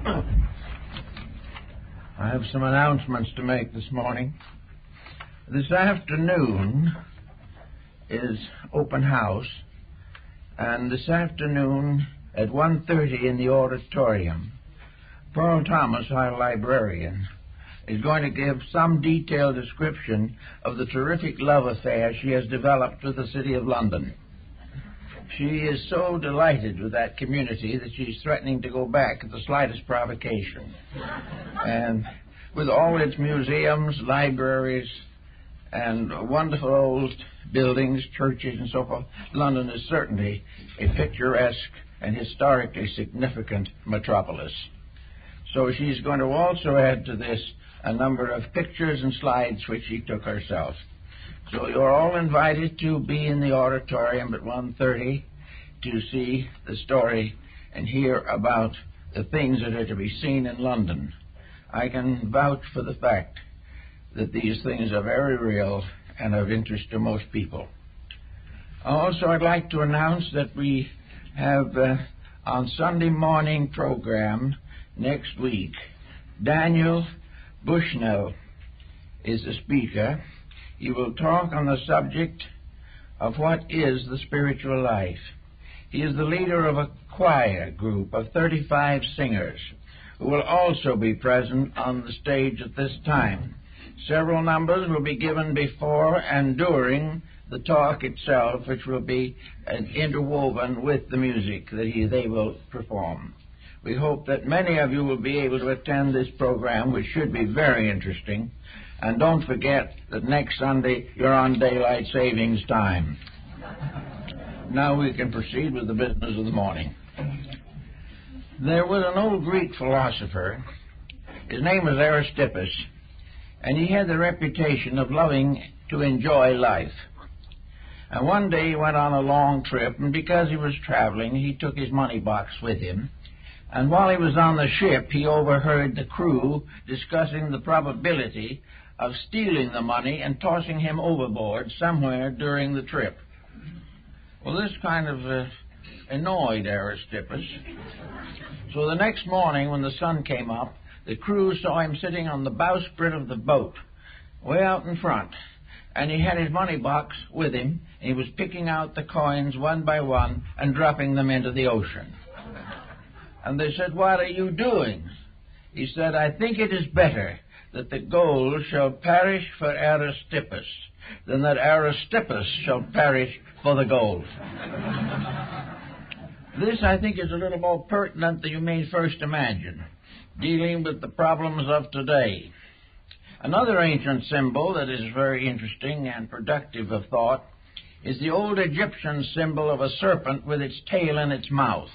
I have some announcements to make this morning. This afternoon is open house, and this afternoon at 1:30 in the auditorium, Pearl Thomas, our librarian, is going to give some detailed description of the terrific love affair she has developed with the City of London. She is so delighted with that community that she's threatening to go back at the slightest provocation. And with all its museums, libraries, and wonderful old buildings, churches, and so forth, London is certainly a picturesque and historically significant metropolis. So she's going to also add to this a number of pictures and slides which she took herself. So you're all invited to be in the auditorium at 1:30 to see the story and hear about the things that are to be seen in London. I can vouch for the fact that these things are very real and of interest to most people. Also, I'd like to announce that we have on Sunday morning program next week, Daniel Bushnell is the speaker. He will talk on the subject of what is the spiritual life. He is the leader of a choir group of 35 singers who will also be present on the stage at this time. Several numbers will be given before and during the talk itself, which will be interwoven with the music that they will perform. We hope that many of you will be able to attend this program, which should be very interesting. And don't forget that next Sunday you're on daylight savings time. Now we can proceed with the business of the morning. There was an old Greek philosopher. His name was Aristippus, and he had the reputation of loving to enjoy life. And one day he went on a long trip, and because he was traveling, he took his money box with him. And while he was on the ship, he overheard the crew discussing the probability of stealing the money and tossing him overboard somewhere during the trip. Well, this kind of annoyed Aristippus. So the next morning when the sun came up, the crew saw him sitting on the bowsprit of the boat, way out in front. And he had his money box with him, and he was picking out the coins one by one and dropping them into the ocean. And they said, "What are you doing?" He said, "I think it is better that the gold shall perish for Aristippus than that Aristippus shall perish for the gold." This, I think, is a little more pertinent than you may first imagine, dealing with the problems of today. Another ancient symbol that is very interesting and productive of thought is the old Egyptian symbol of a serpent with its tail in its mouth.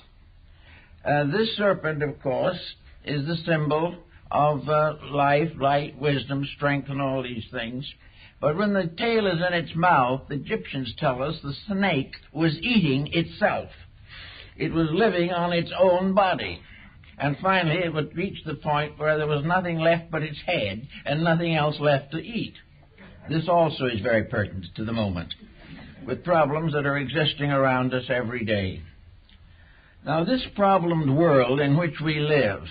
This serpent, of course, is the symbol of life, light, wisdom, strength, and all these things. But when the tail is in its mouth, the Egyptians tell us the snake was eating itself. It was living on its own body. And finally, it would reach the point where there was nothing left but its head and nothing else left to eat. This also is very pertinent to the moment, with problems that are existing around us every day. Now, this problemed world in which we live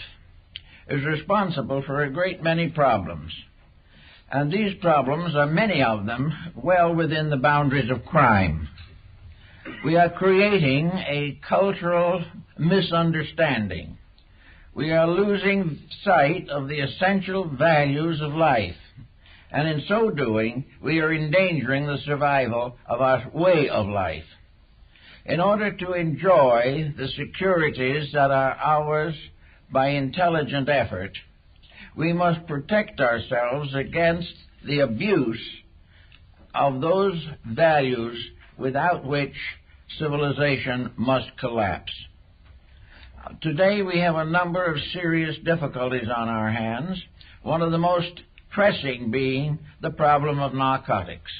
is responsible for a great many problems. And these problems are, many of them, well within the boundaries of crime. We are creating a cultural misunderstanding. We are losing sight of the essential values of life. And in so doing, we are endangering the survival of our way of life. In order to enjoy the securities that are ours by intelligent effort, we must protect ourselves against the abuse of those values without which civilization must collapse. Today we have a number of serious difficulties on our hands, one of the most pressing being the problem of narcotics.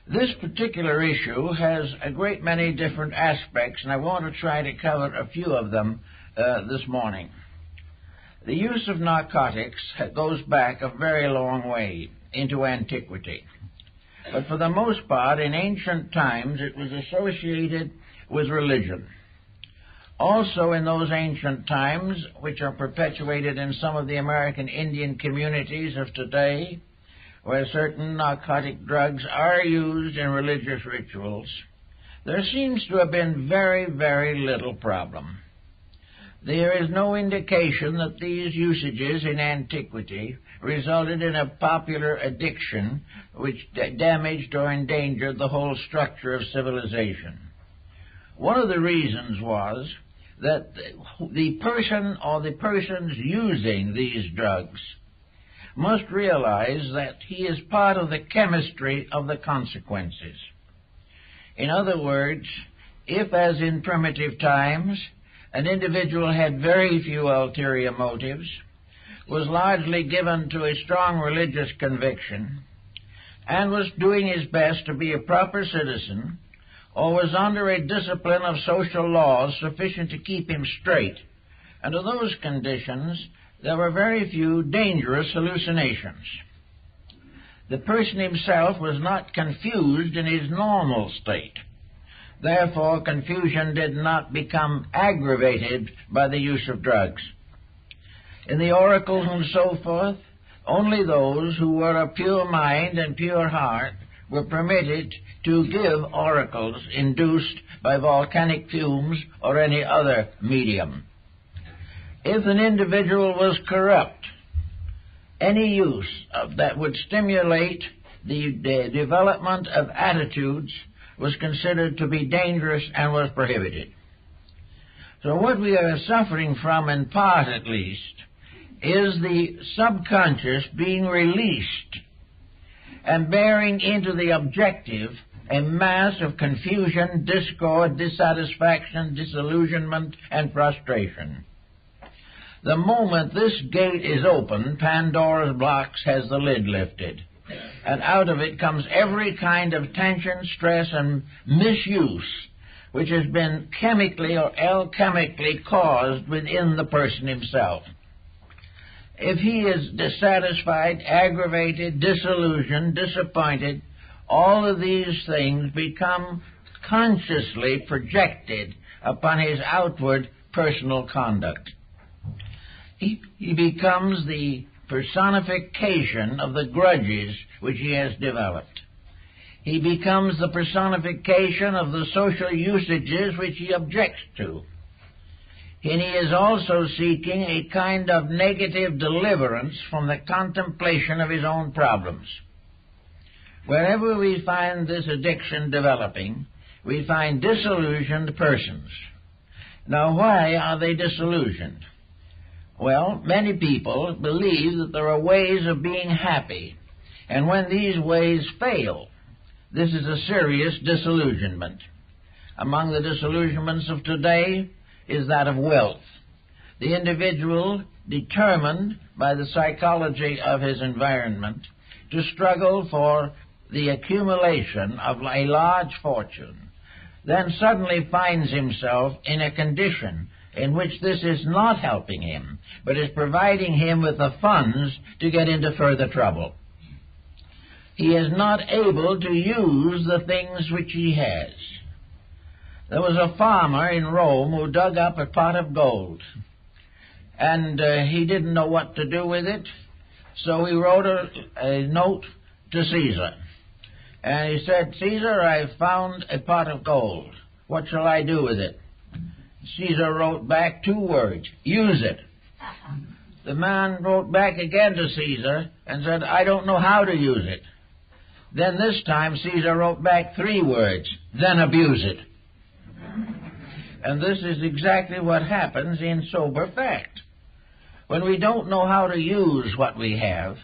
This particular issue has a great many different aspects, and I want to try to cover a few of them this morning. The use of narcotics goes back a very long way into antiquity. But for the most part, in ancient times, it was associated with religion. Also in those ancient times, which are perpetuated in some of the American Indian communities of today, where certain narcotic drugs are used in religious rituals, there seems to have been very, very little problem. There is no indication that these usages in antiquity resulted in a popular addiction which damaged or endangered the whole structure of civilization. One of the reasons was that the person or the persons using these drugs must realize that he is part of the chemistry of the consequences. In other words, if, as in primitive times, an individual had very few ulterior motives, was largely given to a strong religious conviction, and was doing his best to be a proper citizen, or was under a discipline of social laws sufficient to keep him straight, under those conditions there were very few dangerous hallucinations. The person himself was not confused in his normal state. Therefore, confusion did not become aggravated by the use of drugs. In the oracles and so forth, only those who were of pure mind and pure heart were permitted to give oracles induced by volcanic fumes or any other medium. If an individual was corrupt, any use that would stimulate the development of attitudes was considered to be dangerous and was prohibited. So what we are suffering from, in part at least, is the subconscious being released and bearing into the objective a mass of confusion, discord, dissatisfaction, disillusionment, and frustration. The moment this gate is opened, Pandora's box has the lid lifted, and out of it comes every kind of tension, stress, and misuse which has been chemically or alchemically caused within the person himself. If he is dissatisfied, aggravated, disillusioned, disappointed, all of these things become consciously projected upon his outward personal conduct. He becomes the personification of the grudges which he has developed. He becomes the personification of the social usages which he objects to. And he is also seeking a kind of negative deliverance from the contemplation of his own problems. Wherever we find this addiction developing, we find disillusioned persons. Now, why are they disillusioned? Well, many people believe that there are ways of being happy, and when these ways fail, this is a serious disillusionment. Among the disillusionments of today is that of wealth. The individual, determined by the psychology of his environment to struggle for the accumulation of a large fortune, then suddenly finds himself in a condition in which this is not helping him, but is providing him with the funds to get into further trouble. He is not able to use the things which he has. There was a farmer in Rome who dug up a pot of gold, and he didn't know what to do with it, so he wrote a note to Caesar. And he said, "Caesar, I've found a pot of gold. What shall I do with it?" Caesar wrote back 2 words, "Use it." The man wrote back again to Caesar and said, "I don't know how to use it." Then this time Caesar wrote back 3 words, "Then abuse it." And this is exactly what happens in sober fact. When we don't know how to use what we have,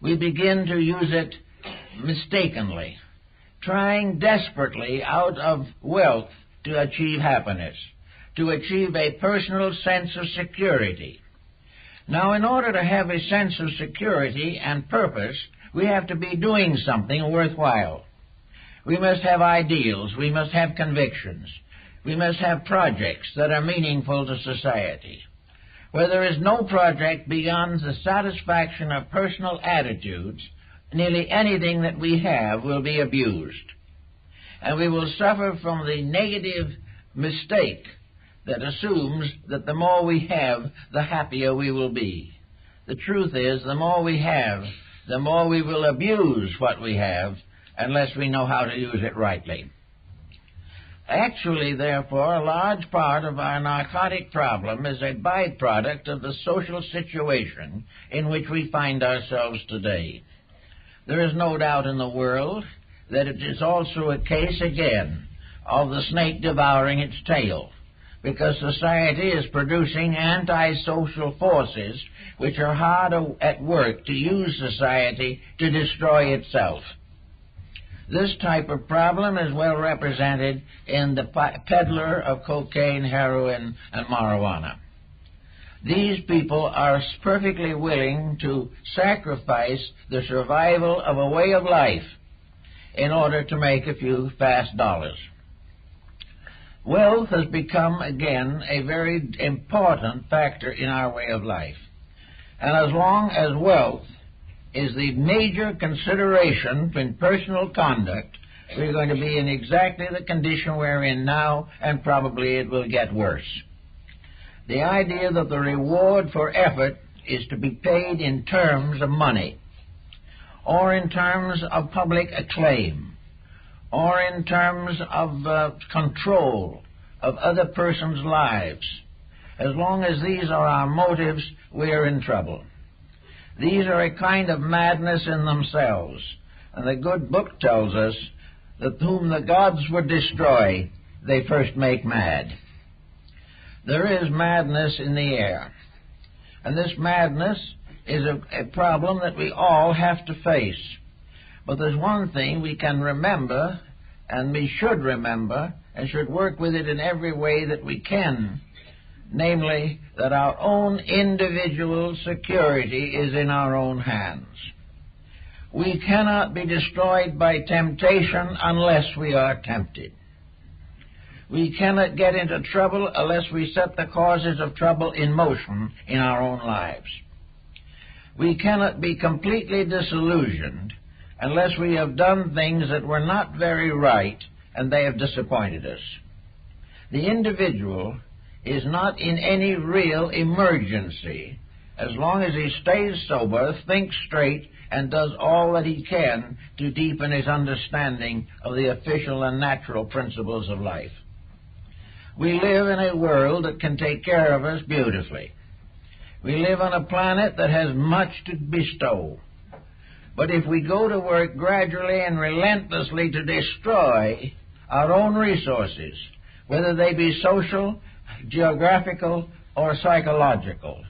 we begin to use it mistakenly, trying desperately out of wealth to achieve happiness, to achieve a personal sense of security. Now, in order to have a sense of security and purpose, we have to be doing something worthwhile. We must have ideals. We must have convictions. We must have projects that are meaningful to society. Where there is no project beyond the satisfaction of personal attitudes, nearly anything that we have will be abused. And we will suffer from the negative mistake that assumes that the more we have, the happier we will be. The truth is, the more we have, the more we will abuse what we have unless we know how to use it rightly. Actually, therefore, a large part of our narcotic problem is a byproduct of the social situation in which we find ourselves today. There is no doubt in the world that it is also a case, again, of the snake devouring its tail, because society is producing antisocial forces which are hard at work to use society to destroy itself. This type of problem is well represented in the peddler of cocaine, heroin, and marijuana. These people are perfectly willing to sacrifice the survival of a way of life in order to make a few fast dollars. Wealth has become, again, a very important factor in our way of life. And as long as wealth is the major consideration in personal conduct, we're going to be in exactly the condition we're in now, and probably it will get worse. The idea that the reward for effort is to be paid in terms of money, or in terms of public acclaim, or in terms of control of other persons' lives. As long as these are our motives, we're in trouble. These are a kind of madness in themselves, and the good book tells us that whom the gods would destroy, they first make mad. There is madness in the air, and this madness is a problem that we all have to face. But there's one thing we can remember, and we should remember, and should work with it in every way that we can, namely, that our own individual security is in our own hands. We cannot be destroyed by temptation unless we are tempted. We cannot get into trouble unless we set the causes of trouble in motion in our own lives. We cannot be completely disillusioned unless we have done things that were not very right and they have disappointed us. The individual is not in any real emergency as long as he stays sober, thinks straight, and does all that he can to deepen his understanding of the official and natural principles of life. We live in a world that can take care of us beautifully. We live on a planet that has much to bestow. But if we go to work gradually and relentlessly to destroy our own resources, whether they be social, geographical, or psychological,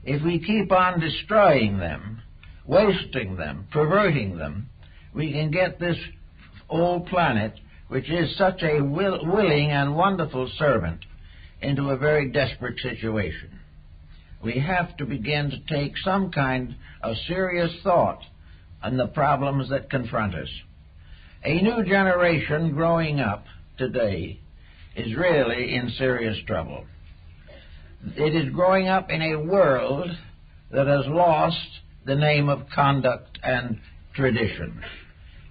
if we keep on destroying them, wasting them, perverting them, we can get this old planet, which is such a willing and wonderful servant, into a very desperate situation. We have to begin to take some kind of serious thought on the problems that confront us. A new generation growing up today is really in serious trouble. It is growing up in a world that has lost the name of conduct and tradition.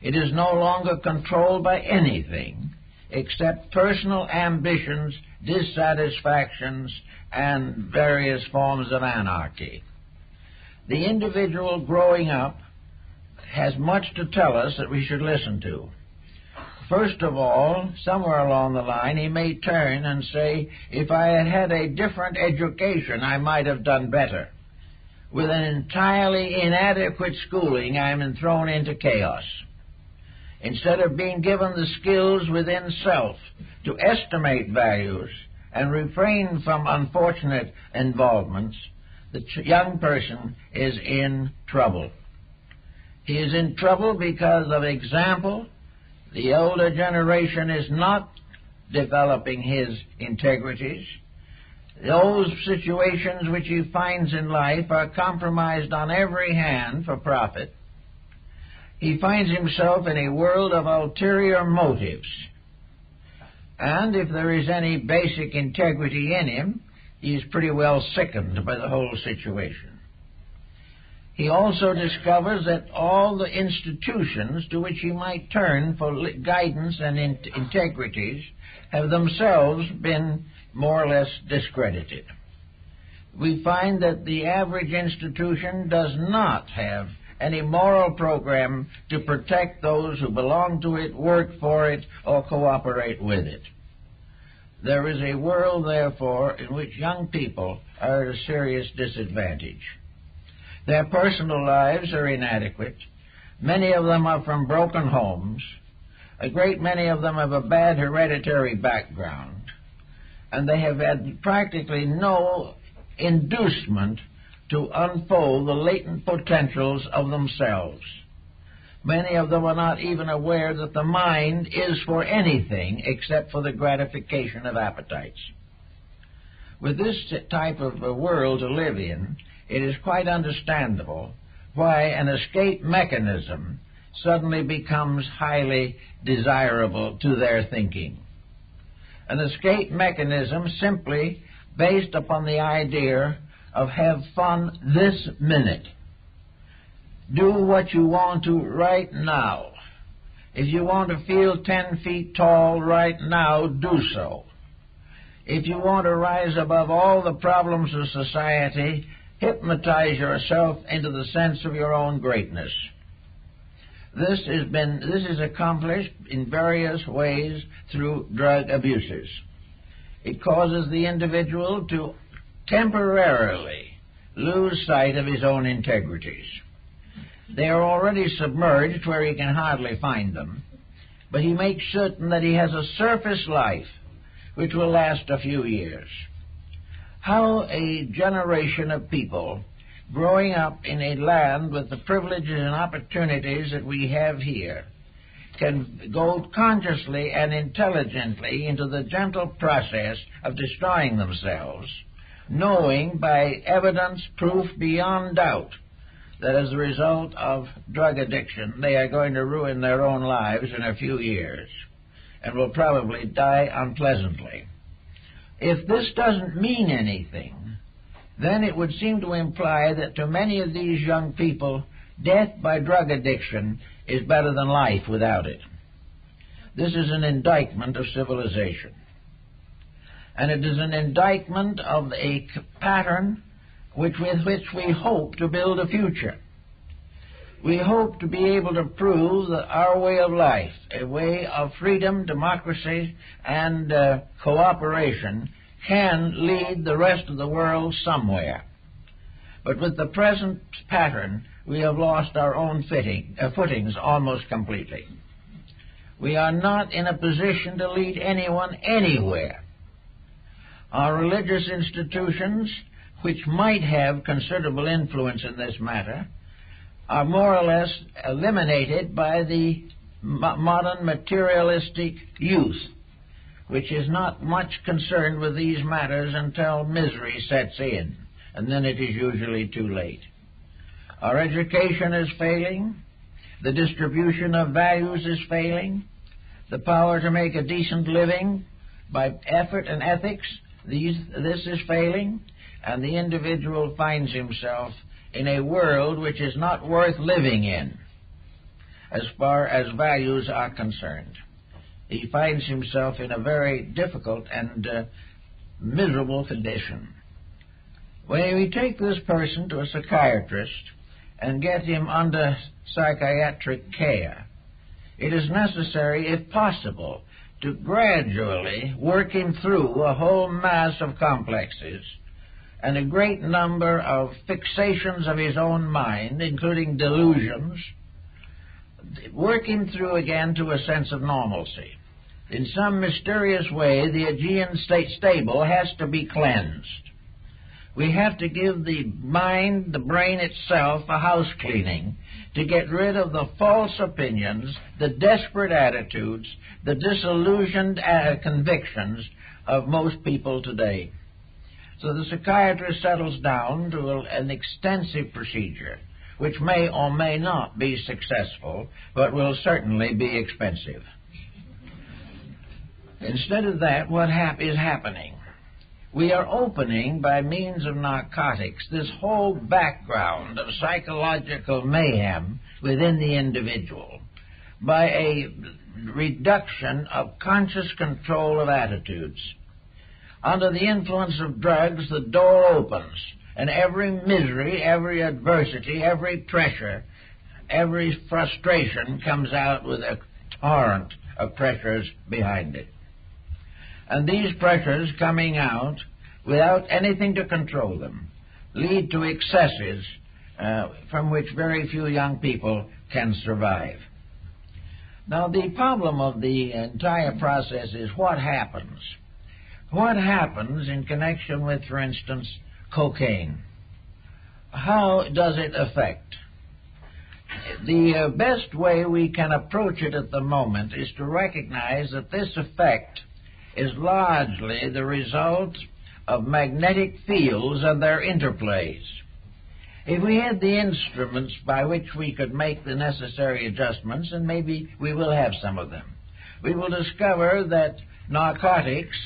It is no longer controlled by anything except personal ambitions, dissatisfactions, and various forms of anarchy. The individual growing up has much to tell us that we should listen to. First of all, somewhere along the line, he may turn and say, if I had had a different education, I might have done better. With an entirely inadequate schooling, I am thrown into chaos. Instead of being given the skills within self to estimate values and refrain from unfortunate involvements, the young person is in trouble. He is in trouble because of example. The older generation is not developing his integrities. Those situations which he finds in life are compromised on every hand for profit. He finds himself in a world of ulterior motives. And if there is any basic integrity in him, he is pretty well sickened by the whole situation. he also discovers that all the institutions to which he might turn for guidance and integrities have themselves been more or less discredited. We find that the average institution does not have any moral program to protect those who belong to it, work for it, or cooperate with it. There is a world, therefore, in which young people are at a serious disadvantage. Their personal lives are inadequate. Many of them are from broken homes. A great many of them have a bad hereditary background. And they have had practically no inducement to unfold the latent potentials of themselves. Many of them are not even aware that the mind is for anything except for the gratification of appetites. With this type of a world to live in, it is quite understandable why an escape mechanism suddenly becomes highly desirable to their thinking. An escape mechanism simply based upon the idea of have fun this minute. Do what you want to right now. If you want to feel 10 feet tall right now, do so. If you want to rise above all the problems of society, hypnotize yourself into the sense of your own greatness. This is accomplished in various ways through drug abuses. It causes the individual to temporarily lose sight of his own integrities. They are already submerged where he can hardly find them, but he makes certain that he has a surface life which will last a few years. How a generation of people growing up in a land with the privileges and opportunities that we have here can go consciously and intelligently into the gentle process of destroying themselves, knowing by evidence, proof beyond doubt, that as a result of drug addiction they are going to ruin their own lives in a few years and will probably die unpleasantly. If this doesn't mean anything, then it would seem to imply that to many of these young people, death by drug addiction is better than life without it. This is an indictment of civilization. And it is an indictment of a pattern with which we hope to build a future. We hope to be able to prove that our way of life, a way of freedom, democracy, and cooperation, can lead the rest of the world somewhere. But with the present pattern, we have lost our own footings almost completely. We are not in a position to lead anyone anywhere. Our religious institutions, which might have considerable influence in this matter, are more or less eliminated by the modern materialistic youth, which is not much concerned with these matters until misery sets in, and then it is usually too late. Our education is failing. The distribution of values is failing. The power to make a decent living by effort and ethics, this is failing, and the individual finds himself in a world which is not worth living in as far as values are concerned. He finds himself in a very difficult and miserable condition. When we take this person to a psychiatrist and get him under psychiatric care, it is necessary, if possible, to gradually work him through a whole mass of complexes and a great number of fixations of his own mind, including delusions, work him through again to a sense of normalcy. In some mysterious way, the Aegean stable has to be cleansed. We have to give the mind, the brain itself, a house cleaning to get rid of the false opinions, the desperate attitudes, the disillusioned convictions of most people today. So the psychiatrist settles down to an extensive procedure, which may or may not be successful, but will certainly be expensive. Instead of that, what is happening? we are opening, by means of narcotics, this whole background of psychological mayhem within the individual by a reduction of conscious control of attitudes. Under the influence of drugs, the door opens, and every misery, every adversity, every pressure, every frustration comes out with a torrent of pressures behind it. And these pressures coming out without anything to control them lead to excesses from which very few young people can survive. Now, the problem of the entire process is what happens. What happens in connection with, for instance, cocaine? How does it affect? The best way we can approach it at the moment is to recognize that this effect is largely the result of magnetic fields and their interplays. If we had the instruments by which we could make the necessary adjustments, and maybe we will have some of them, we will discover that narcotics,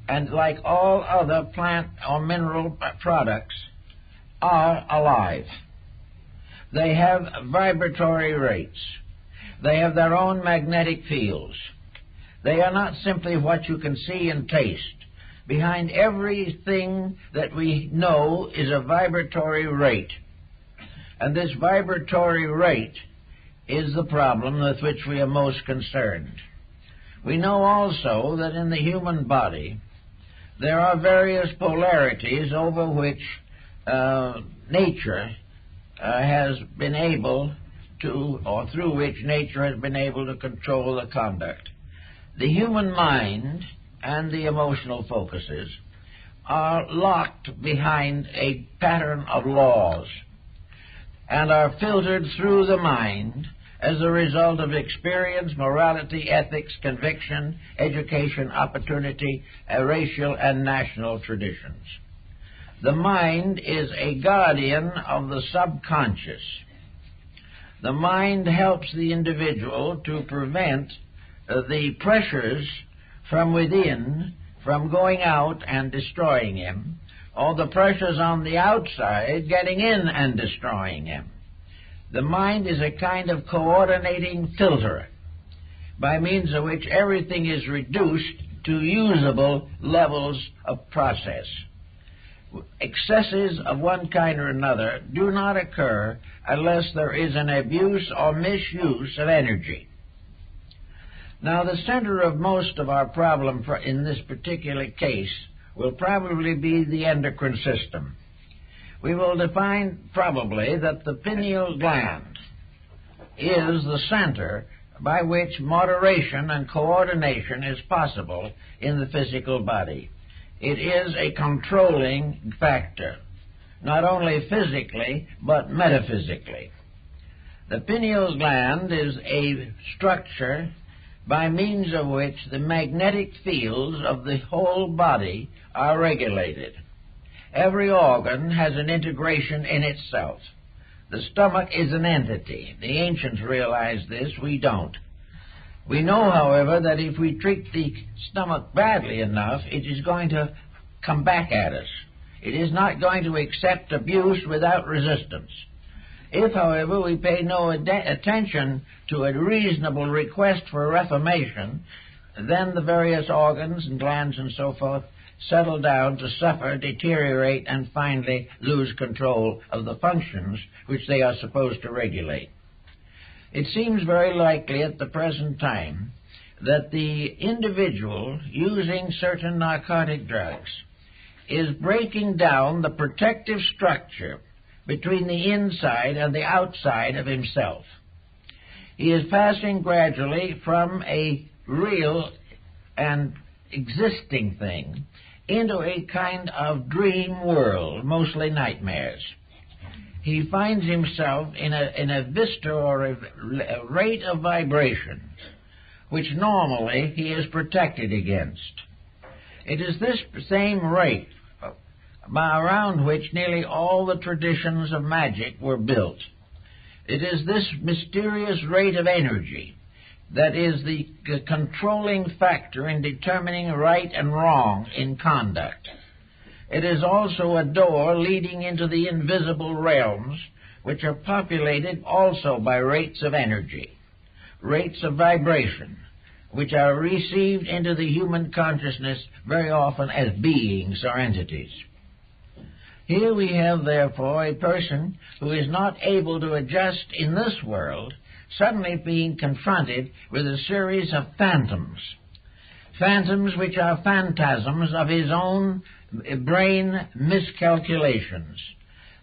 and like all other plant or mineral products, are alive. They have vibratory rates. They have their own magnetic fields. They are not simply what you can see and taste. Behind everything that we know is a vibratory rate. And this vibratory rate is the problem with which we are most concerned. We know also that in the human body there are various polarities over which nature has been able to, or through which nature has been able to control the conduct. The human mind and the emotional focuses are locked behind a pattern of laws and are filtered through the mind as a result of experience, morality, ethics, conviction, education, opportunity, racial and national traditions. The mind is a guardian of the subconscious. The mind helps the individual to prevent the pressures from within from going out and destroying him, or the pressures on the outside getting in and destroying him. The mind is a kind of coordinating filter by means of which everything is reduced to usable levels of process. Excesses of one kind or another do not occur unless there is an abuse or misuse of energy. Now, the center of most of our problem in this particular case will probably be the endocrine system. We will define probably that the pineal gland is the center by which moderation and coordination is possible in the physical body. It is a controlling factor, not only physically, but metaphysically. The pineal gland is a structure by means of which the magnetic fields of the whole body are regulated. Every organ has an integration in itself. The stomach is an entity. The ancients realized this, we don't. We know, however, that if we treat the stomach badly enough, it is going to come back at us. It is not going to accept abuse without resistance. If, however, we pay no attention to a reasonable request for reformation, then the various organs and glands and so forth settle down to suffer, deteriorate, and finally lose control of the functions which they are supposed to regulate. It seems very likely at the present time that the individual using certain narcotic drugs is breaking down the protective structure between the inside and the outside of himself. He is passing gradually from a real and existing thing into a kind of dream world, mostly nightmares. He finds himself in a vista or a rate of vibration which normally he is protected against. It is this same rate around which nearly all the traditions of magic were built. It is this mysterious rate of energy that is the controlling factor in determining right and wrong in conduct. It is also a door leading into the invisible realms, which are populated also by rates of energy, rates of vibration, which are received into the human consciousness very often as beings or entities. Here we have, therefore, a person who is not able to adjust in this world, suddenly being confronted with a series of phantoms which are phantasms of his own brain miscalculations.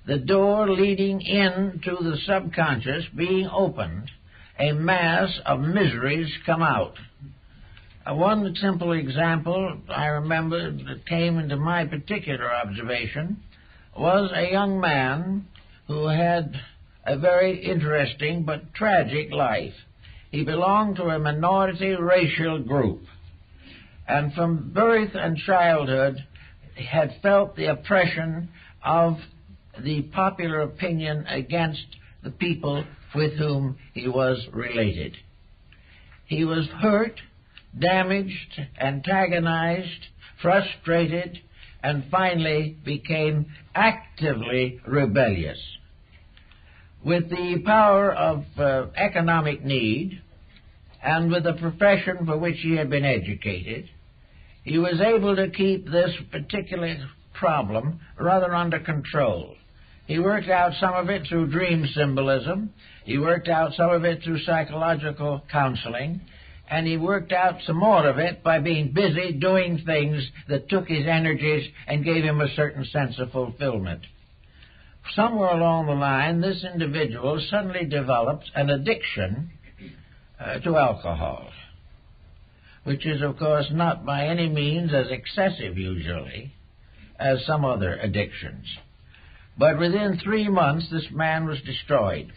The door leading into the subconscious being opened, a mass of miseries come out. One simple example I remember that came into my particular observation was a young man who had a very interesting but tragic life. He belonged to a minority racial group, and from birth and childhood had felt the oppression of the popular opinion against the people with whom he was related. He was hurt, damaged, antagonized, frustrated, and finally became actively rebellious. With the power of economic need and with the profession for which he had been educated, he was able to keep this particular problem rather under control. He worked out some of it through dream symbolism, he worked out some of it through psychological counseling, and he worked out some more of it by being busy doing things that took his energies and gave him a certain sense of fulfillment. Somewhere along the line, this individual suddenly developed an addiction to alcohol, which is, of course, not by any means as excessive usually as some other addictions. But within 3 months, this man was destroyed.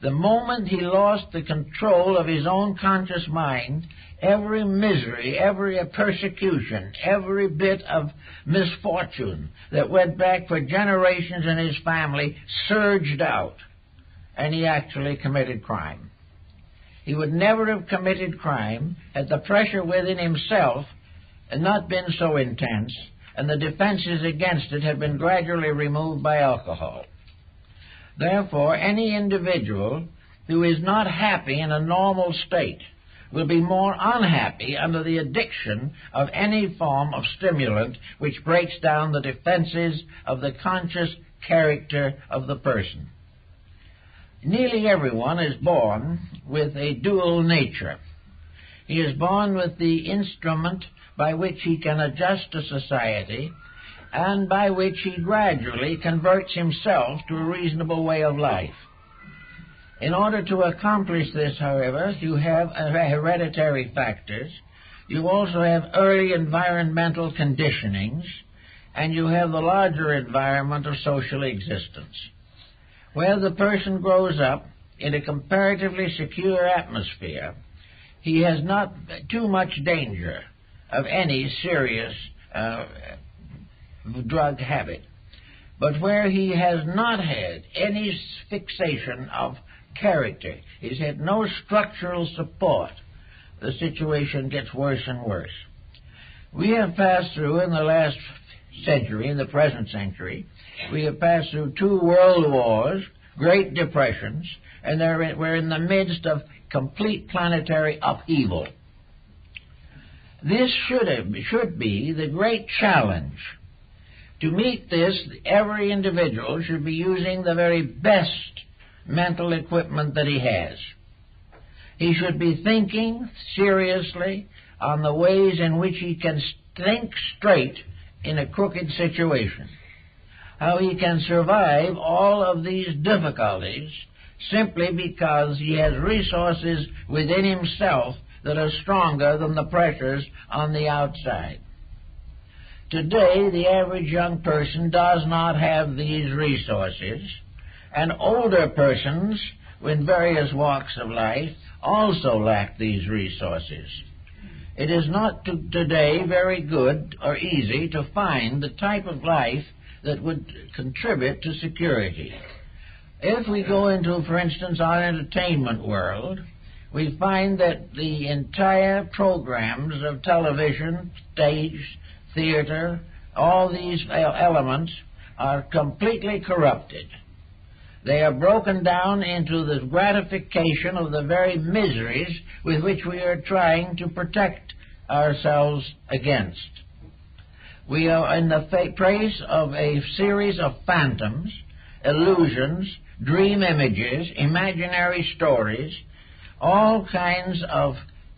The moment he lost the control of his own conscious mind, every misery, every persecution, every bit of misfortune that went back for generations in his family surged out, and he actually committed crime. He would never have committed crime had the pressure within himself not been so intense, and the defenses against it had been gradually removed by alcohol. Therefore, any individual who is not happy in a normal state will be more unhappy under the addiction of any form of stimulant which breaks down the defenses of the conscious character of the person. Nearly everyone is born with a dual nature. He is born with the instrument by which he can adjust to society and by which he gradually converts himself to a reasonable way of life. In order to accomplish this, however, you have hereditary factors, you also have early environmental conditionings, and you have the larger environment of social existence. Where the person grows up in a comparatively secure atmosphere, he has not too much danger of any serious drug habit. But where he has not had any fixation of character, he's had no structural support, the situation gets worse and worse. We have passed through in the last century, in the present century, we have passed through 2 world wars, great depressions, and we're in the midst of complete planetary upheaval. This should be the great challenge. To meet this, every individual should be using the very best mental equipment that he has. He should be thinking seriously on the ways in which he can think straight in a crooked situation, how he can survive all of these difficulties simply because he has resources within himself that are stronger than the pressures on the outside. Today, the average young person does not have these resources, and older persons in various walks of life also lack these resources. It is not today very good or easy to find the type of life that would contribute to security. If we go into, for instance, our entertainment world, we find that the entire programs of television, stage, theater, all these elements are completely corrupted. They are broken down into the gratification of the very miseries with which we are trying to protect ourselves against. We are in the place of a series of phantoms, illusions, dream images, imaginary stories, all kinds of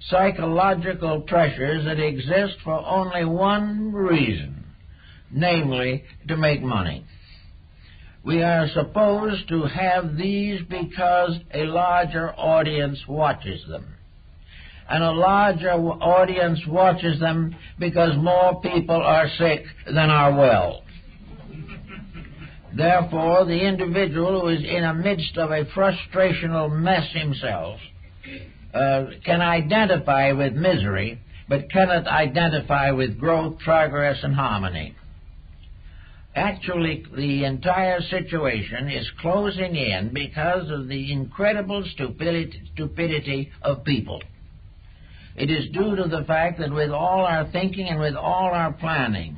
psychological pressures that exist for only one reason, namely to make money. We are supposed to have these because a larger audience watches them. And a larger audience watches them because more people are sick than are well. Therefore, the individual who is in the midst of a frustrational mess himself can identify with misery, but cannot identify with growth, progress, and harmony. Actually, the entire situation is closing in because of the incredible stupidity of people. It is due to the fact that with all our thinking and with all our planning,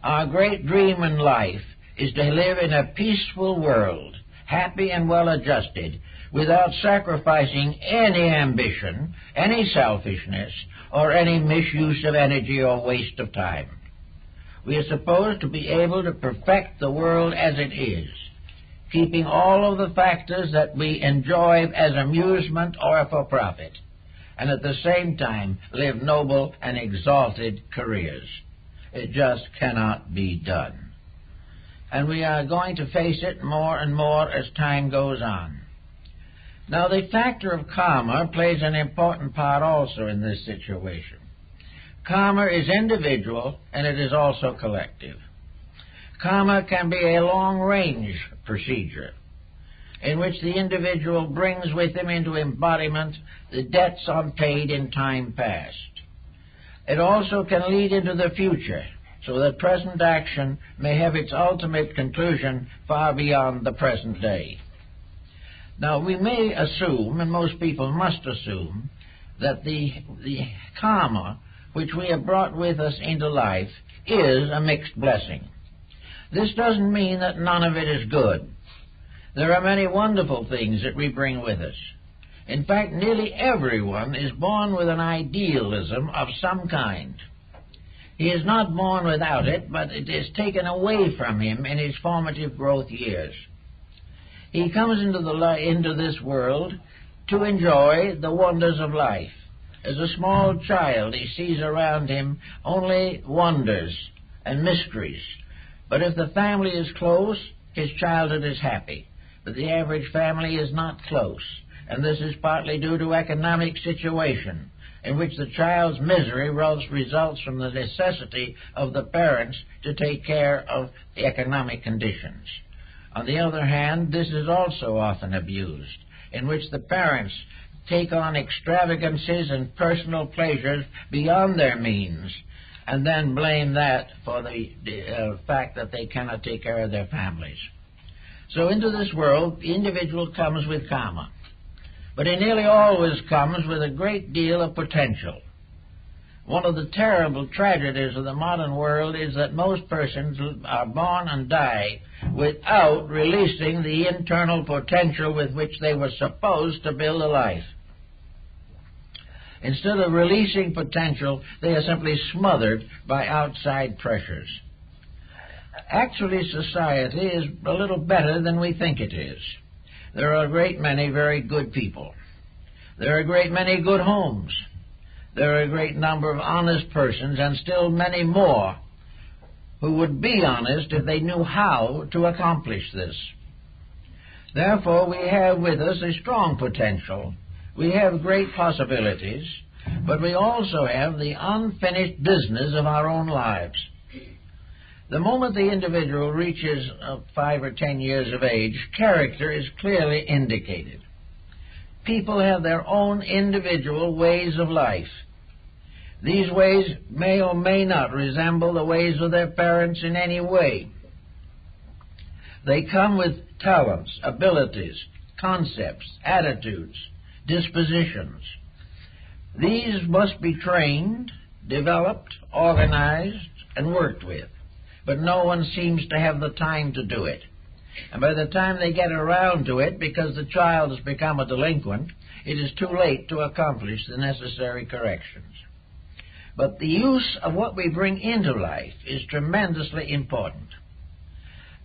our great dream in life is to live in a peaceful world, happy and well-adjusted, without sacrificing any ambition, any selfishness, or any misuse of energy or waste of time. We are supposed to be able to perfect the world as it is, keeping all of the factors that we enjoy as amusement or for profit, and at the same time live noble and exalted careers. It just cannot be done. And we are going to face it more and more as time goes on. Now, the factor of karma plays an important part also in this situation. Karma is individual, and it is also collective. Karma can be a long-range procedure in which the individual brings with him into embodiment the debts unpaid in time past. It also can lead into the future, so that present action may have its ultimate conclusion far beyond the present day. Now, we may assume, and most people must assume, that the karma which we have brought with us into life is a mixed blessing. This doesn't mean that none of it is good. There are many wonderful things that we bring with us. In fact, nearly everyone is born with an idealism of some kind. He is not born without it, but it is taken away from him in his formative growth years. He comes into this world to enjoy the wonders of life. As a small child, he sees around him only wonders and mysteries. But if the family is close, his childhood is happy. But the average family is not close, and this is partly due to economic situation, in which the child's misery results from the necessity of the parents to take care of the economic conditions. On the other hand, this is also often abused, in which the parents take on extravagances and personal pleasures beyond their means, and then blame that for the fact that they cannot take care of their families. So into this world, the individual comes with karma, but he nearly always comes with a great deal of potential. One of the terrible tragedies of the modern world is that most persons are born and die without releasing the internal potential with which they were supposed to build a life. Instead of releasing potential, they are simply smothered by outside pressures. Actually, society is a little better than we think it is. There are a great many very good people. There are a great many good homes. There are a great number of honest persons, and still many more who would be honest if they knew how to accomplish this. Therefore, we have with us a strong potential. We have great possibilities, but we also have the unfinished business of our own lives. The moment the individual reaches 5 or 10 years of age, character is clearly indicated. People have their own individual ways of life. These ways may or may not resemble the ways of their parents in any way. They come with talents, abilities, concepts, attitudes, dispositions. These must be trained, developed, organized, and worked with. but no one seems to have the time to do it. And by the time they get around to it, because the child has become a delinquent, it is too late to accomplish the necessary corrections. But the use of what we bring into life is tremendously important.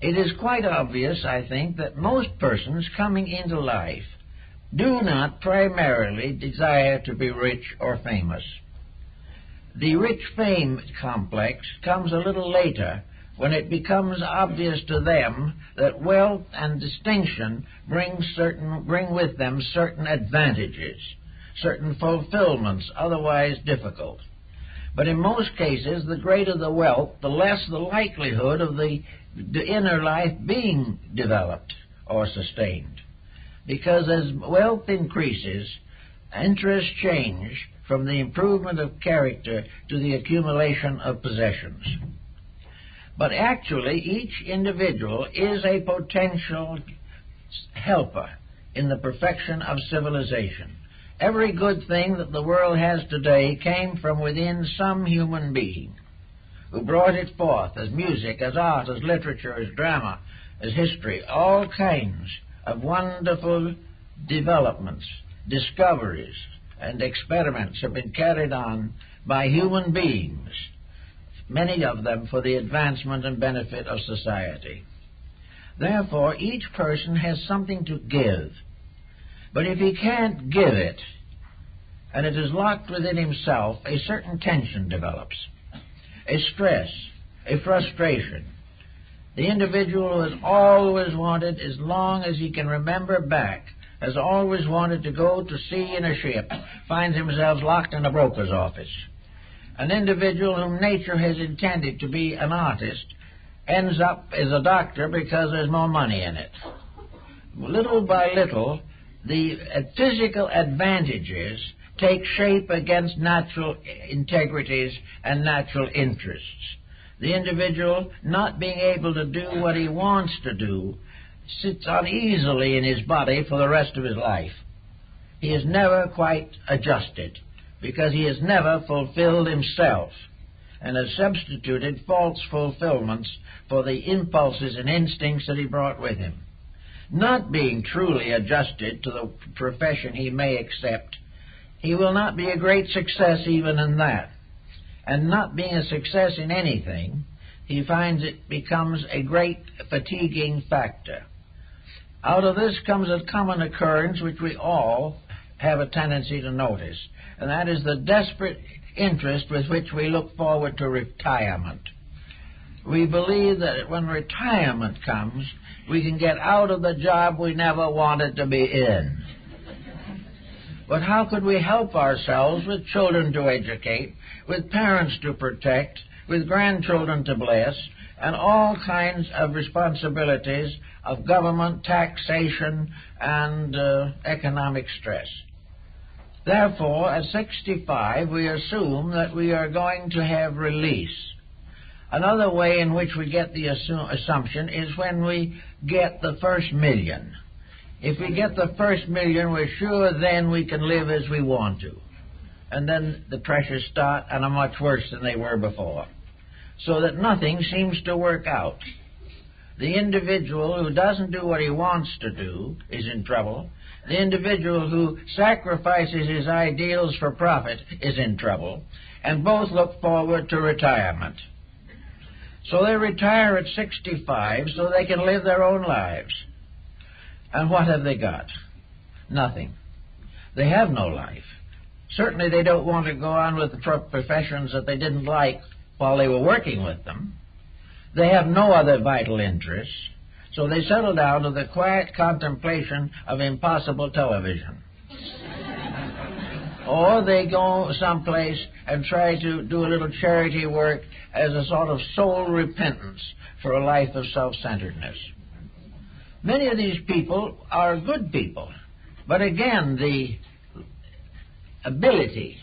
It is quite obvious, I think, that most persons coming into life do not primarily desire to be rich or famous. The rich-fame complex comes a little later, when it becomes obvious to them that wealth and distinction bring with them certain advantages, certain fulfillments otherwise difficult. But in most cases, the greater the wealth, the less the likelihood of the inner life being developed or sustained. Because as wealth increases, interests change from the improvement of character to the accumulation of possessions. But actually, each individual is a potential helper in the perfection of civilization. Every good thing that the world has today came from within some human being who brought it forth as music, as art, as literature, as drama, as history. All kinds of wonderful developments, discoveries, and experiments have been carried on by human beings, many of them for the advancement and benefit of society. Therefore, each person has something to give. But if he can't give it, and it is locked within himself, a certain tension develops, a stress, a frustration. The individual who has always wanted, as long as he can remember back, has always wanted to go to sea in a ship, finds himself locked in a broker's office. An individual whom nature has intended to be an artist ends up as a doctor because there's more money in it. Little by little, the physical advantages take shape against natural integrities and natural interests. The individual, not being able to do what he wants to do, sits uneasily in his body for the rest of his life. He is never quite adjusted, because he has never fulfilled himself and has substituted false fulfillments for the impulses and instincts that he brought with him. Not being truly adjusted to the profession he may accept, he will not be a great success even in that. And not being a success in anything, he finds it becomes a great fatiguing factor. Out of this comes a common occurrence which we all have a tendency to notice, and that is the desperate interest with which we look forward to retirement. We believe that when retirement comes, we can get out of the job we never wanted to be in. But how could we help ourselves with children to educate, with parents to protect, with grandchildren to bless, and all kinds of responsibilities of government, taxation, and economic stress? Therefore, at 65, we assume that we are going to have release. Another way in which we get the assumption is when we get the first million. If we get the first million, we're sure then we can live as we want to. And then the pressures start and are much worse than they were before. So that nothing seems to work out. The individual who doesn't do what he wants to do is in trouble. The individual who sacrifices his ideals for profit is in trouble. And both look forward to retirement. So they retire at 65 so they can live their own lives. And what have they got? Nothing. They have no life. Certainly they don't want to go on with the professions that they didn't like while they were working with them. They have no other vital interests, so they settle down to the quiet contemplation of impossible television. Or they go someplace and try to do a little charity work as a sort of soul repentance for a life of self-centeredness. Many of these people are good people, but again, the ability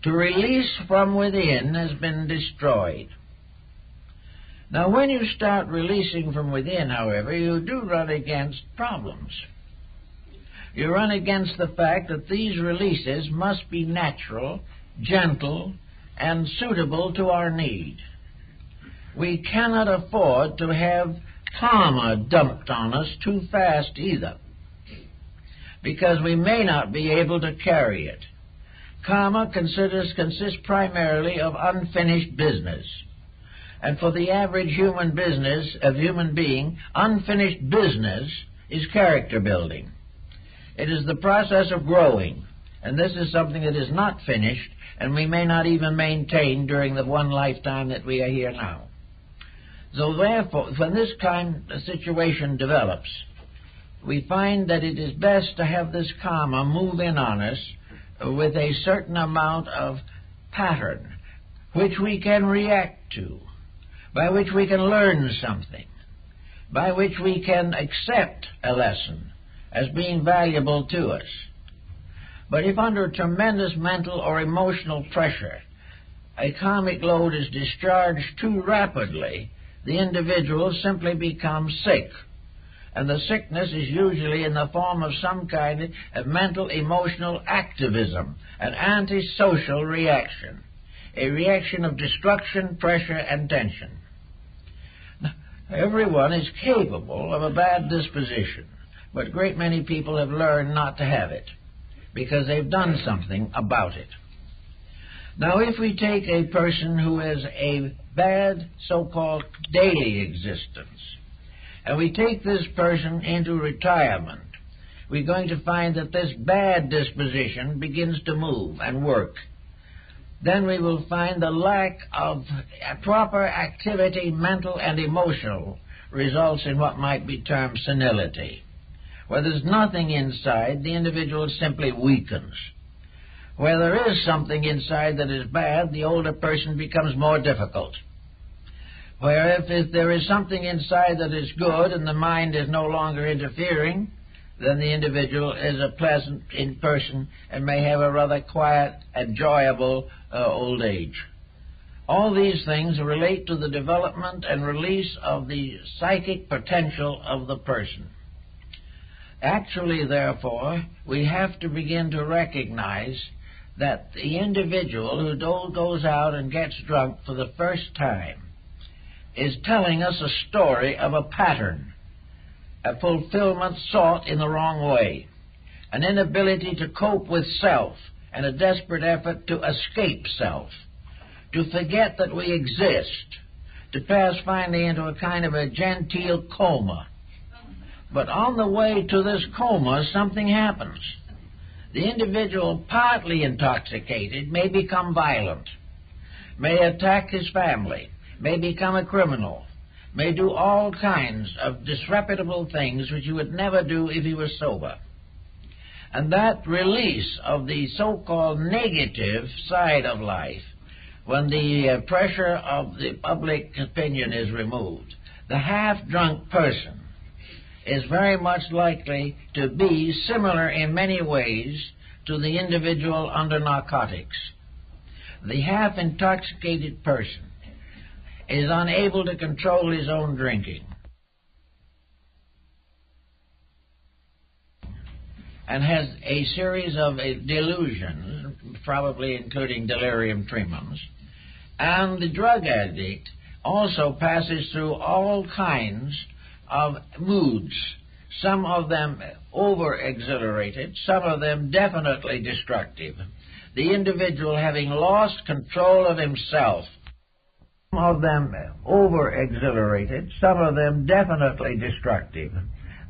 to release from within has been destroyed. Now, when you start releasing from within, however, you do run against problems. You run against the fact that these releases must be natural, gentle, and suitable to our need. we cannot afford to have karma dumped on us too fast either, because we may not be able to carry it. Karma consists primarily of unfinished business. And for the average human being, unfinished business is character building. It is the process of growing, and this is something that is not finished, and we may not even maintain during the one lifetime that we are here now. So therefore, when this kind of situation develops, we find that it is best to have this karma move in on us with a certain amount of pattern, which we can react to, by which we can learn something, by which we can accept a lesson as being valuable to us. But if under tremendous mental or emotional pressure a karmic load is discharged too rapidly, the individual simply becomes sick. And the sickness is usually in the form of some kind of mental, emotional activism, an antisocial reaction, a reaction of destruction, pressure, and tension. Now, everyone is capable of a bad disposition, but a great many people have learned not to have it, because they've done something about it. Now, if we take a person who has a bad so-called daily existence, and we take this person into retirement, we're going to find that this bad disposition begins to move and work. Then we will find the lack of proper activity, mental and emotional, results in what might be termed senility. Where there's nothing inside, the individual simply weakens. Where there is something inside that is bad, the older person becomes more difficult. Where if there is something inside that is good and the mind is no longer interfering, then the individual is a pleasant in person and may have a rather quiet, enjoyable old age. All these things relate to the development and release of the psychic potential of the person. Actually, therefore, we have to begin to recognize that the individual who goes out and gets drunk for the first time is telling us a story of a pattern, a fulfillment sought in the wrong way, an inability to cope with self, and a desperate effort to escape self, to forget that we exist, to pass finally into a kind of a genteel coma. But on the way to this coma, something happens. The individual, partly intoxicated, may become violent, may attack his family, may become a criminal, may do all kinds of disreputable things which he would never do if he was sober. And that release of the so-called negative side of life, when the pressure of the public opinion is removed, the half-drunk person is very much likely to be similar in many ways to the individual under narcotics. The half-intoxicated person is unable to control his own drinking and has a series of delusions, probably including delirium tremens. And the drug addict also passes through all kinds of moods, some of them over-exhilarated, some of them definitely destructive. The individual having lost control of himself, some of them over-exhilarated, some of them definitely destructive.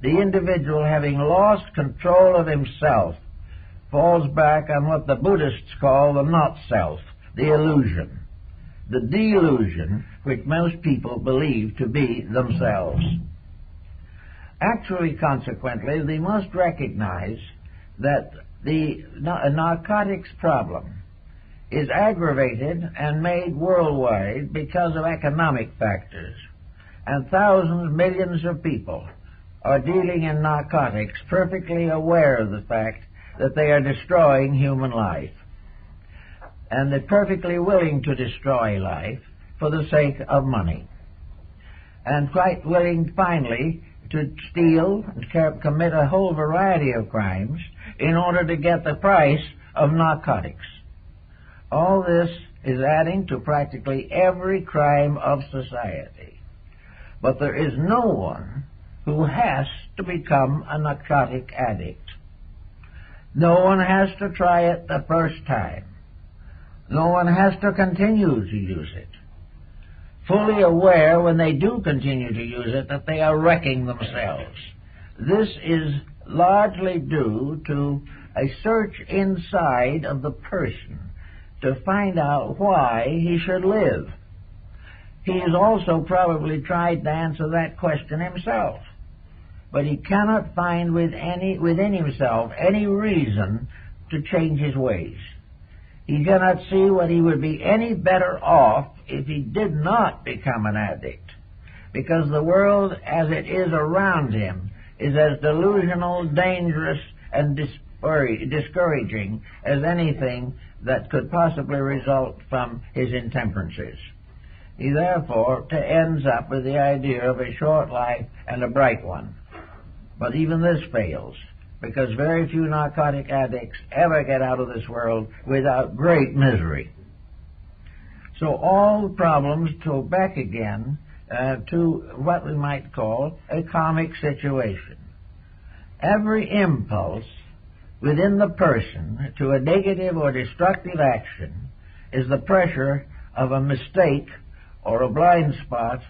The individual having lost control of himself falls back on what the Buddhists call the not-self, the illusion, the delusion which most people believe to be themselves. Actually, consequently, they must recognize that the narcotics problem is aggravated and made worldwide because of economic factors. And thousands, millions of people are dealing in narcotics perfectly aware of the fact that they are destroying human life. And they're perfectly willing to destroy life for the sake of money. And quite willing, finally, to steal and commit a whole variety of crimes in order to get the price of narcotics. All this is adding to practically every crime of society. But there is no one who has to become a narcotic addict. No one has to try it the first time. No one has to continue to use it, fully aware when they do continue to use it that they are wrecking themselves. This is largely due to a search inside of the person to find out why he should live. He has also probably tried to answer that question himself, but he cannot find within himself any reason to change his ways. He cannot see what he would be any better off if he did not become an addict, because the world as it is around him is as delusional, dangerous, and discouraging as anything that could possibly result from his intemperances. He therefore ends up with the idea of a short life and a bright one. But even this fails, because very few narcotic addicts ever get out of this world without great misery. So all problems go back again to what we might call a karmic situation. Every impulse within the person to a negative or destructive action is the pressure of a mistake or a blind spot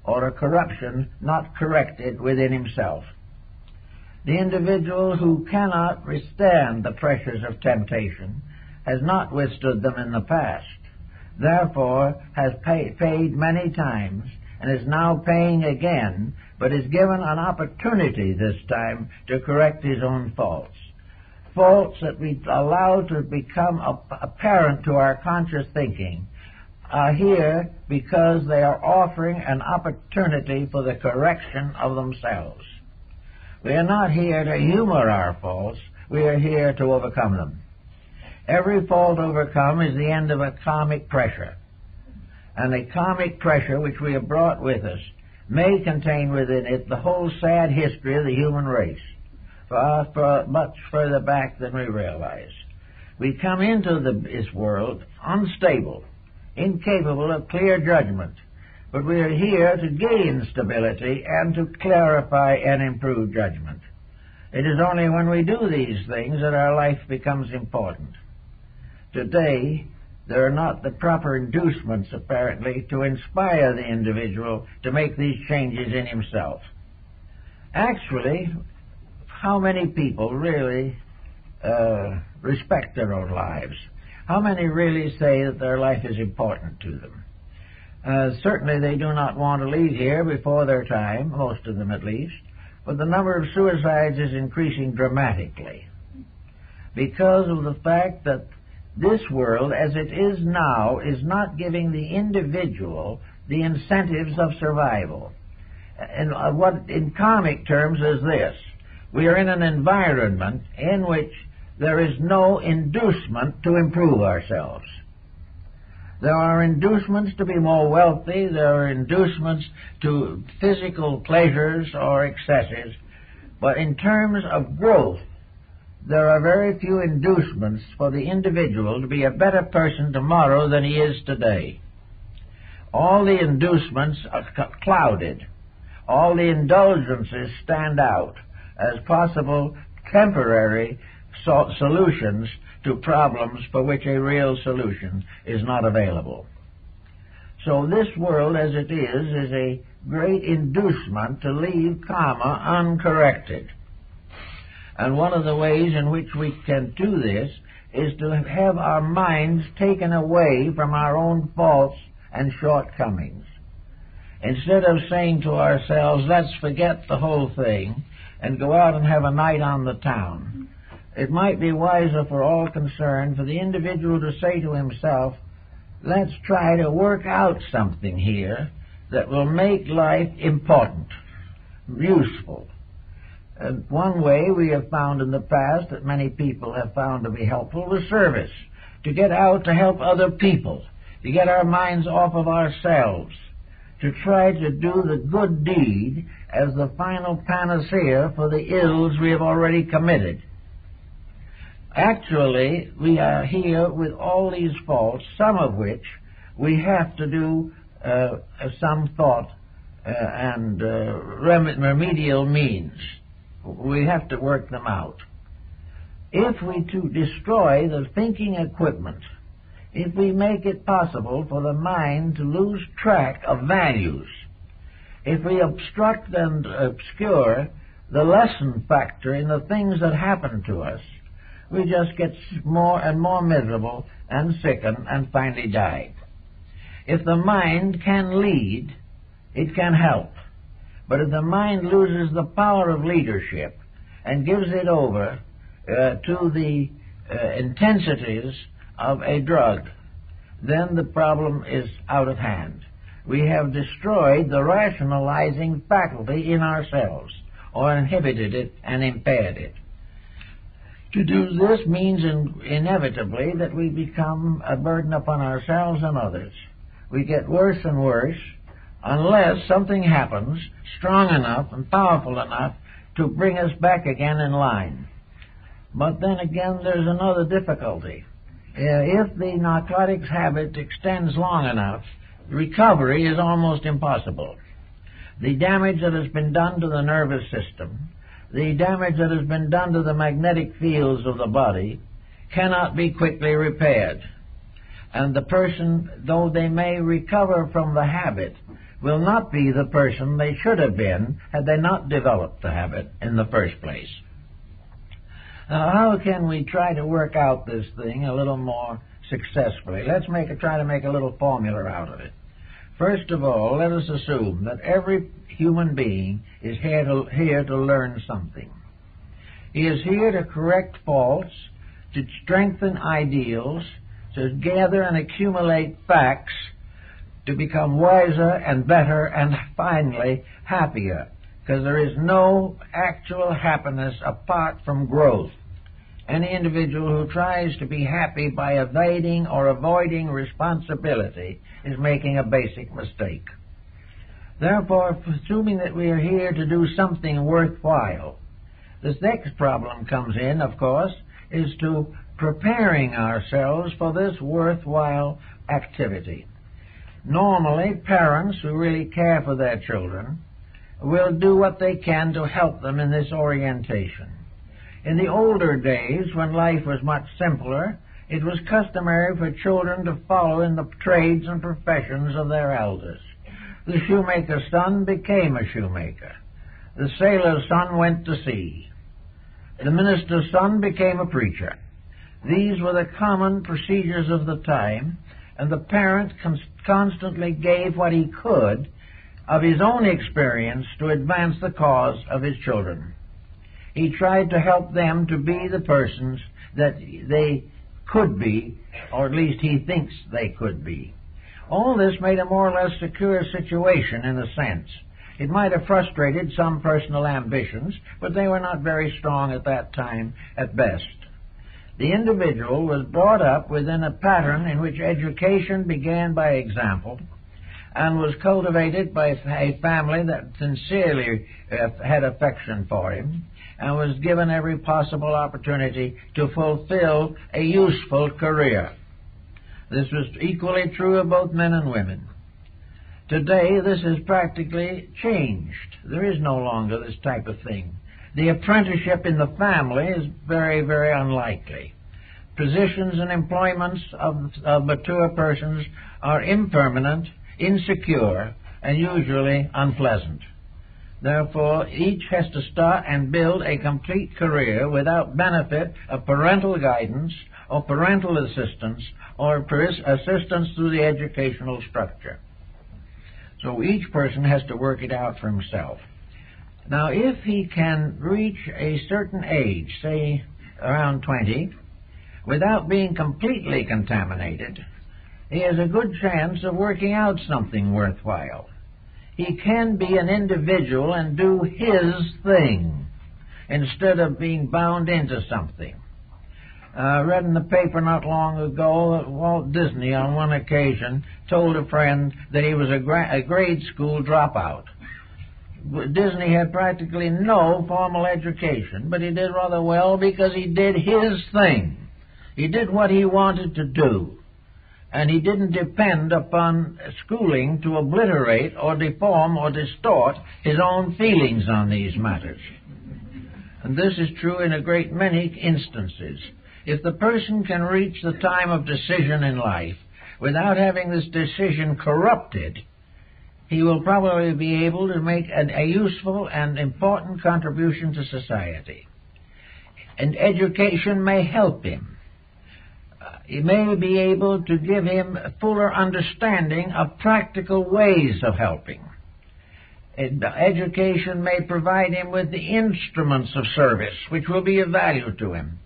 or a corruption not corrected within himself. The individual who cannot withstand the pressures of temptation has not withstood them in the past, therefore has paid many times and is now paying again, but is given an opportunity this time to correct his own faults. Faults that we allow to become apparent to our conscious thinking are here because they are offering an opportunity for the correction of themselves. We are not here to humor our faults, we are here to overcome them. Every fault overcome is the end of a karmic pressure. And a karmic pressure which we have brought with us may contain within it the whole sad history of the human race, for much further back than we realize. We come into this world unstable, incapable of clear judgment, but we are here to gain stability and to clarify and improve judgment. It is only when we do these things that our life becomes important. Today, there are not the proper inducements, apparently, to inspire the individual to make these changes in himself. Actually, how many people really respect their own lives? How many really say that their life is important to them? Certainly they do not want to leave here before their time, most of them at least, but the number of suicides is increasing dramatically because of the fact that this world, as it is now, is not giving the individual the incentives of survival. And what in karmic terms is this: we are in an environment in which there is no inducement to improve ourselves. There are inducements to be more wealthy, there are inducements to physical pleasures or excesses, but in terms of growth, there are very few inducements for the individual to be a better person tomorrow than he is today. All the inducements are clouded. All the indulgences stand out as possible temporary solutions to problems for which a real solution is not available. So this world as it is a great inducement to leave karma uncorrected. And one of the ways in which we can do this is to have our minds taken away from our own faults and shortcomings. Instead of saying to ourselves, let's forget the whole thing and go out and have a night on the town, it might be wiser for all concerned for the individual to say to himself, let's try to work out something here that will make life important, useful. And one way we have found in the past that many people have found to be helpful was service, to get out to help other people, to get our minds off of ourselves, to try to do the good deed as the final panacea for the ills we have already committed. Actually, we are here with all these faults, some of which we have to do some thought and remedial means. We have to work them out. If we to destroy the thinking equipment, if we make it possible for the mind to lose track of values, if we obstruct and obscure the lesson factor in the things that happen to us, we just get more and more miserable and sicken and finally die. If the mind can lead, it can help. But if the mind loses the power of leadership and gives it over to the intensities of a drug, then the problem is out of hand. We have destroyed the rationalizing faculty in ourselves, or inhibited it and impaired it. To do this means inevitably that we become a burden upon ourselves and others. We get worse and worse unless something happens strong enough and powerful enough to bring us back again in line. But then again, there's another difficulty. If the narcotics habit extends long enough, recovery is almost impossible. The damage that has been done to the nervous system, the damage that has been done to the magnetic fields of the body, cannot be quickly repaired. And the person, though they may recover from the habit, will not be the person they should have been had they not developed the habit in the first place. Now, how can we try to work out this thing a little more successfully? Let's try to make a little formula out of it. First of all, let us assume that every human being is here to learn something. He is here to correct faults, to strengthen ideals, to gather and accumulate facts, to become wiser and better and finally happier, because there is no actual happiness apart from growth. Any individual who tries to be happy by evading or avoiding responsibility is making a basic mistake. Therefore, assuming that we are here to do something worthwhile, this next problem comes in, of course, is to preparing ourselves for this worthwhile activity. Normally, parents who really care for their children will do what they can to help them in this orientation. In the older days, when life was much simpler, it was customary for children to follow in the trades and professions of their elders. The shoemaker's son became a shoemaker. The sailor's son went to sea. The minister's son became a preacher. These were the common procedures of the time, and the parent constantly gave what he could of his own experience to advance the cause of his children. He tried to help them to be the persons that they could be, or at least he thinks they could be. All this made a more or less secure situation in a sense. It might have frustrated some personal ambitions, but they were not very strong at that time at best. The individual was brought up within a pattern in which education began by example and was cultivated by a family that sincerely had affection for him and was given every possible opportunity to fulfill a useful career. This was equally true of both men and women. Today, this has practically changed. There is no longer this type of thing. The apprenticeship in the family is very, very unlikely. Positions and employments of mature persons are impermanent, insecure, and usually unpleasant. Therefore, each has to start and build a complete career without benefit of parental guidance or parental assistance or assistance through the educational structure. So each person has to work it out for himself. Now, if he can reach a certain age, say around 20, without being completely contaminated, he has a good chance of working out something worthwhile. He can be an individual and do his thing instead of being bound into something. I read in the paper not long ago that Walt Disney on one occasion told a friend that he was a grade school dropout. Disney had practically no formal education, but he did rather well because he did his thing. He did what he wanted to do, and he didn't depend upon schooling to obliterate or deform or distort his own feelings on these matters. And this is true in a great many instances. If the person can reach the time of decision in life without having this decision corrupted, he will probably be able to make a useful and important contribution to society. And education may help him. It may be able to give him a fuller understanding of practical ways of helping. Education may provide him with the instruments of service, which will be of value to him.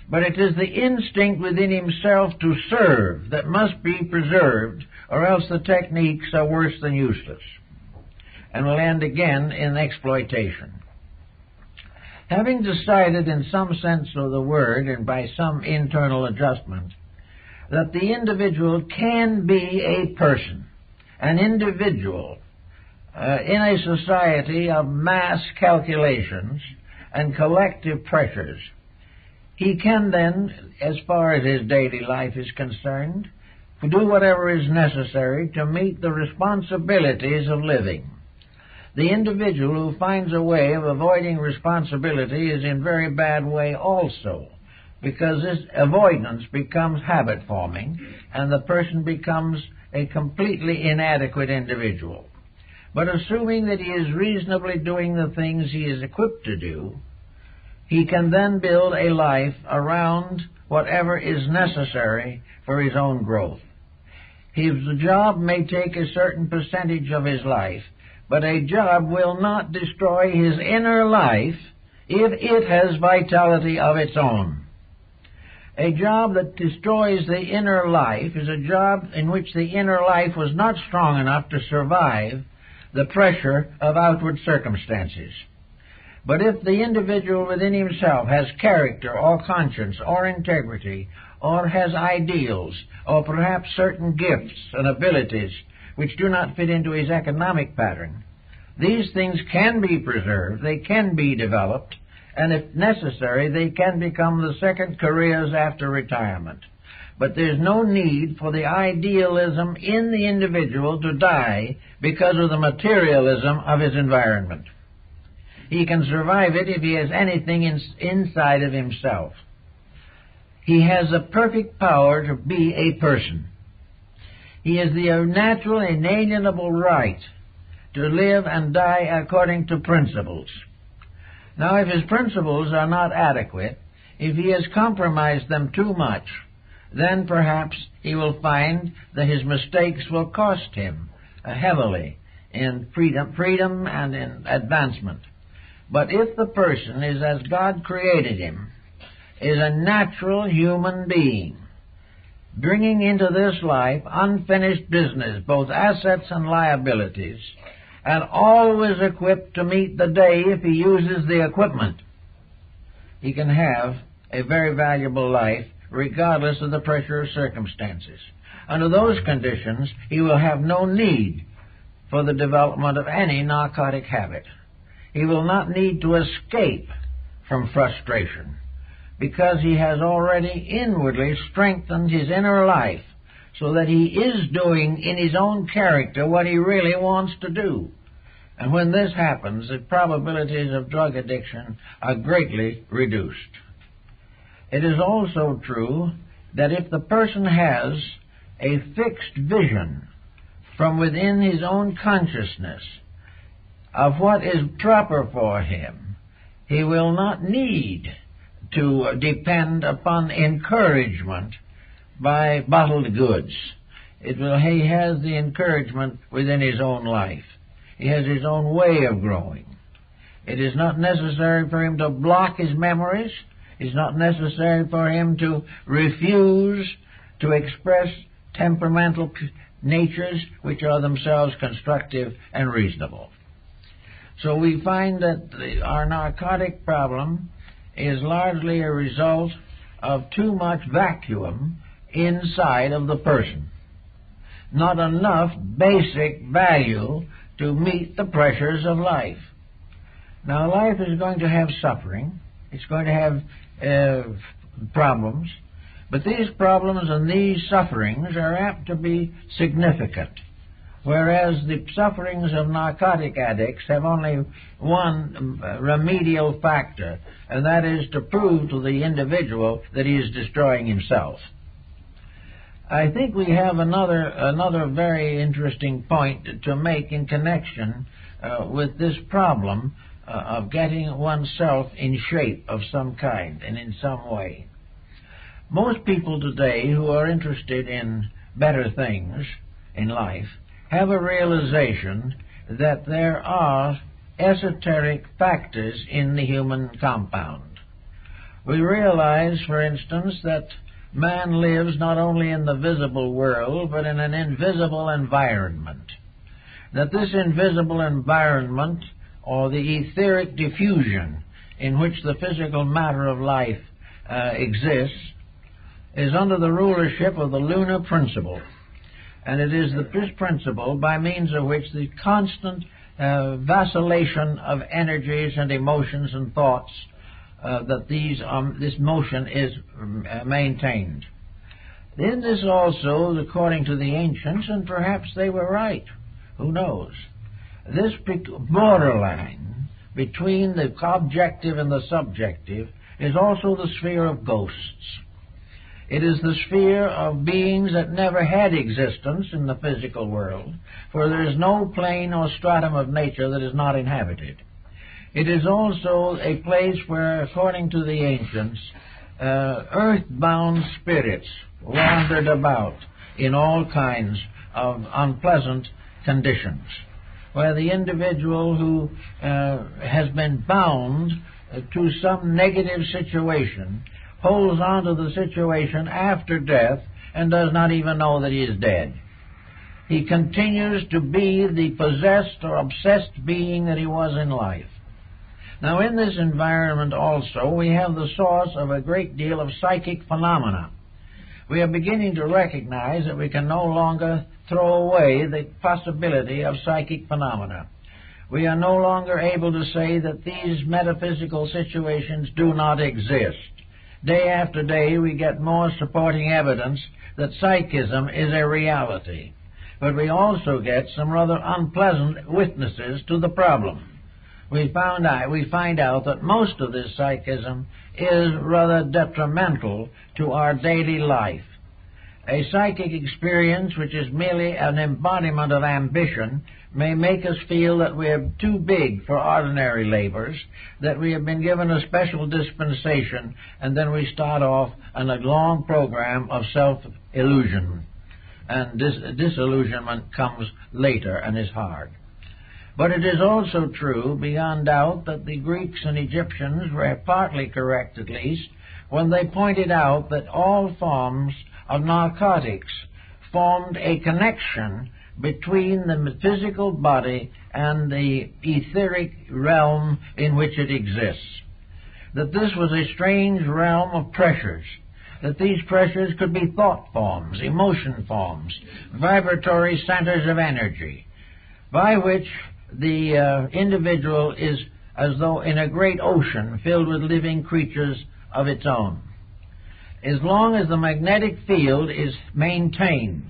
But it is the instinct within himself to serve that must be preserved, or else the techniques are worse than useless, and will end again in exploitation. Having decided in some sense of the word, and by some internal adjustment, that the individual can be a person, an individual, in a society of mass calculations and collective pressures, he can then, as far as his daily life is concerned, do whatever is necessary to meet the responsibilities of living. The individual who finds a way of avoiding responsibility is in very bad way also, because this avoidance becomes habit-forming, and the person becomes a completely inadequate individual. But assuming that he is reasonably doing the things he is equipped to do, he can then build a life around whatever is necessary for his own growth. His job may take a certain percentage of his life, but a job will not destroy his inner life if it has vitality of its own. A job that destroys the inner life is a job in which the inner life was not strong enough to survive the pressure of outward circumstances. But if the individual within himself has character or conscience or integrity, or has ideals, or perhaps certain gifts and abilities which do not fit into his economic pattern, these things can be preserved, they can be developed, and if necessary, they can become the second careers after retirement. But there's no need for the idealism in the individual to die because of the materialism of his environment. He can survive it if he has anything inside of himself. He has a perfect power to be a person. He has the natural, inalienable right to live and die according to principles. Now, if his principles are not adequate, if he has compromised them too much, then perhaps he will find that his mistakes will cost him heavily in freedom and in advancement. But if the person is as God created him, is a natural human being, bringing into this life unfinished business, both assets and liabilities, and always equipped to meet the day if he uses the equipment, he can have a very valuable life regardless of the pressure of circumstances. Under those conditions, he will have no need for the development of any narcotic habit. He will not need to escape from frustration, because he has already inwardly strengthened his inner life so that he is doing in his own character what he really wants to do. And when this happens, the probabilities of drug addiction are greatly reduced. It is also true that if the person has a fixed vision from within his own consciousness of what is proper for him, he will not need to depend upon encouragement by bottled goods. He has the encouragement within his own life. He has his own way of growing. It is not necessary for him to block his memories. It's not necessary for him to refuse to express temperamental natures which are themselves constructive and reasonable. So we find that our narcotic problem is largely a result of too much vacuum inside of the person. Not enough basic value to meet the pressures of life. Now, life is going to have suffering. It's going to have problems. But these problems and these sufferings are apt to be significant, whereas the sufferings of narcotic addicts have only one remedial factor, and that is to prove to the individual that he is destroying himself. I think we have another very interesting point to make in connection with this problem of getting oneself in shape of some kind and in some way. Most people today who are interested in better things in life have a realization that there are esoteric factors in the human compound. We realize, for instance, that man lives not only in the visible world, but in an invisible environment. That this invisible environment, or the etheric diffusion in which the physical matter of life exists, is under the rulership of the lunar principle. And it is this principle by means of which the constant vacillation of energies and emotions and thoughts that this motion is maintained. In this also, according to the ancients, and perhaps they were right, who knows, this borderline between the objective and the subjective is also the sphere of ghosts. It is the sphere of beings that never had existence in the physical world, for there is no plane or stratum of nature that is not inhabited. It is also a place where, according to the ancients, earthbound spirits wandered about in all kinds of unpleasant conditions, where the individual who has been bound to some negative situation holds on to the situation after death and does not even know that he is dead. He continues to be the possessed or obsessed being that he was in life. Now, in this environment also, we have the source of a great deal of psychic phenomena. We are beginning to recognize that we can no longer throw away the possibility of psychic phenomena. We are no longer able to say that these metaphysical situations do not exist. Day after day, we get more supporting evidence that psychism is a reality. But we also get some rather unpleasant witnesses to the problem. We find out that most of this psychism is rather detrimental to our daily life. A psychic experience which is merely an embodiment of ambition may make us feel that we are too big for ordinary labors, that we have been given a special dispensation, and then we start off on a long program of self-illusion. And disillusionment comes later and is hard. But it is also true, beyond doubt, that the Greeks and Egyptians were partly correct, at least, when they pointed out that all forms of narcotics formed a connection between the physical body and the etheric realm in which it exists. That this was a strange realm of pressures, that these pressures could be thought forms, emotion forms, vibratory centers of energy, by which the individual is as though in a great ocean filled with living creatures of its own. As long as the magnetic field is maintained,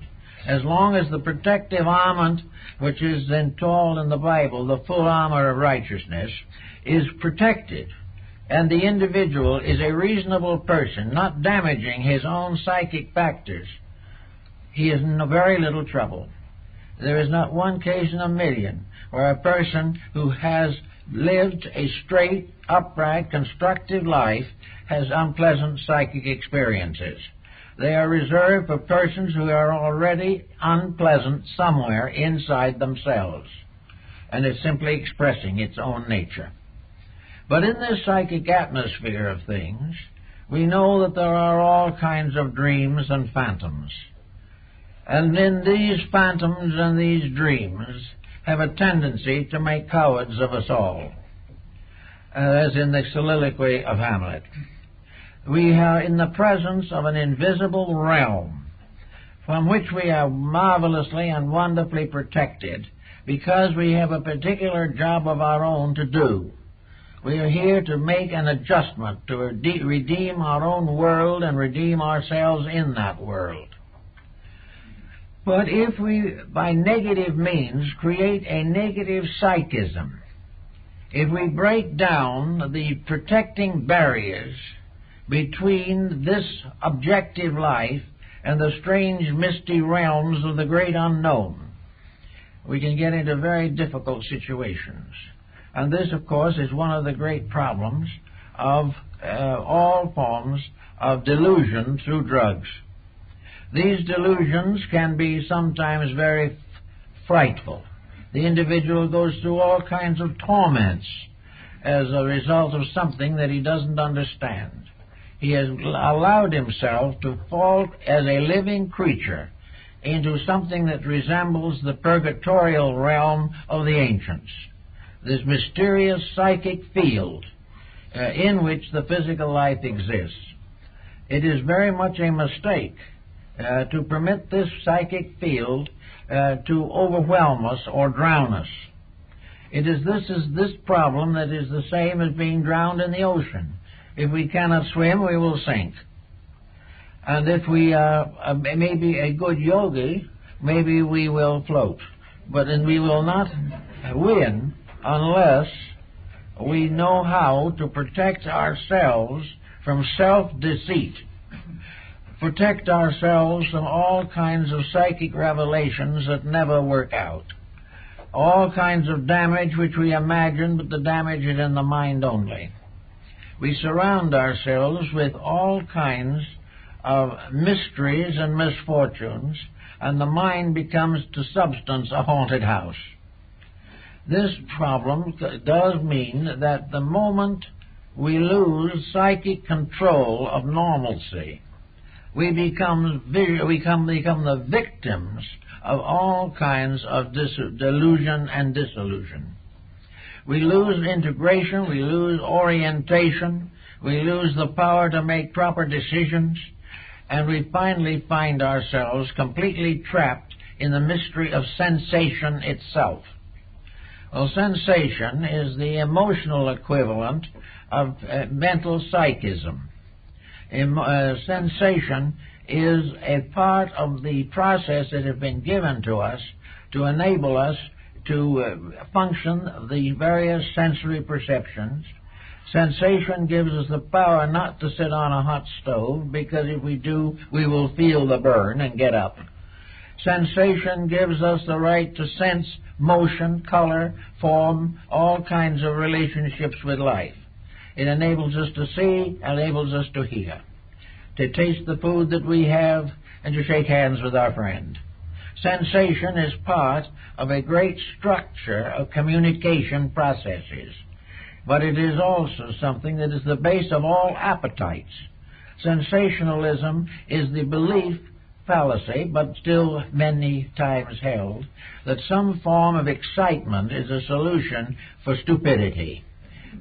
as long as the protective armament, which is then called in the Bible the full armor of righteousness, is protected, and the individual is a reasonable person, not damaging his own psychic factors, he is in very little trouble. There is not one case in a million where a person who has lived a straight, upright, constructive life has unpleasant psychic experiences. They are reserved for persons who are already unpleasant somewhere inside themselves, and it's simply expressing its own nature. But in this psychic atmosphere of things, we know that there are all kinds of dreams and phantoms. And in these phantoms and these dreams have a tendency to make cowards of us all, as in the soliloquy of Hamlet. We are in the presence of an invisible realm from which we are marvelously and wonderfully protected, because we have a particular job of our own to do. We are here to make an adjustment, to redeem our own world and redeem ourselves in that world. But if we, by negative means, create a negative psychism, if we break down the protecting barriers between this objective life and the strange, misty realms of the great unknown, we can get into very difficult situations. And this, of course, is one of the great problems of all forms of delusion through drugs. These delusions can be sometimes very frightful. The individual goes through all kinds of torments as a result of something that he doesn't understand. He has allowed himself to fall as a living creature into something that resembles the purgatorial realm of the ancients, this mysterious psychic field in which the physical life exists. It is very much a mistake to permit this psychic field to overwhelm us or drown us. This problem that is the same as being drowned in the ocean. If we cannot swim, we will sink. And if we may be a good yogi, maybe we will float. But then we will not win unless we know how to protect ourselves from self-deceit, protect ourselves from all kinds of psychic revelations that never work out, all kinds of damage which we imagine, but the damage is in the mind only. We surround ourselves with all kinds of mysteries and misfortunes, and the mind becomes to substance a haunted house. This problem does mean that the moment we lose psychic control of normalcy, we become the victims of all kinds of delusion and disillusion. We lose integration, we lose orientation, we lose the power to make proper decisions, and we finally find ourselves completely trapped in the mystery of sensation itself. Well, sensation is the emotional equivalent of mental psychism. Sensation is a part of the process that has been given to us to enable us to function the various sensory perceptions. Sensation gives us the power not to sit on a hot stove, because if we do, we will feel the burn and get up. Sensation gives us the right to sense motion, color, form, all kinds of relationships with life. It enables us to see, enables us to hear, to taste the food that we have, and to shake hands with our friend. Sensation is part of a great structure of communication processes, but it is also something that is the base of all appetites. Sensationalism is the belief, fallacy, but still many times held, that some form of excitement is a solution for stupidity.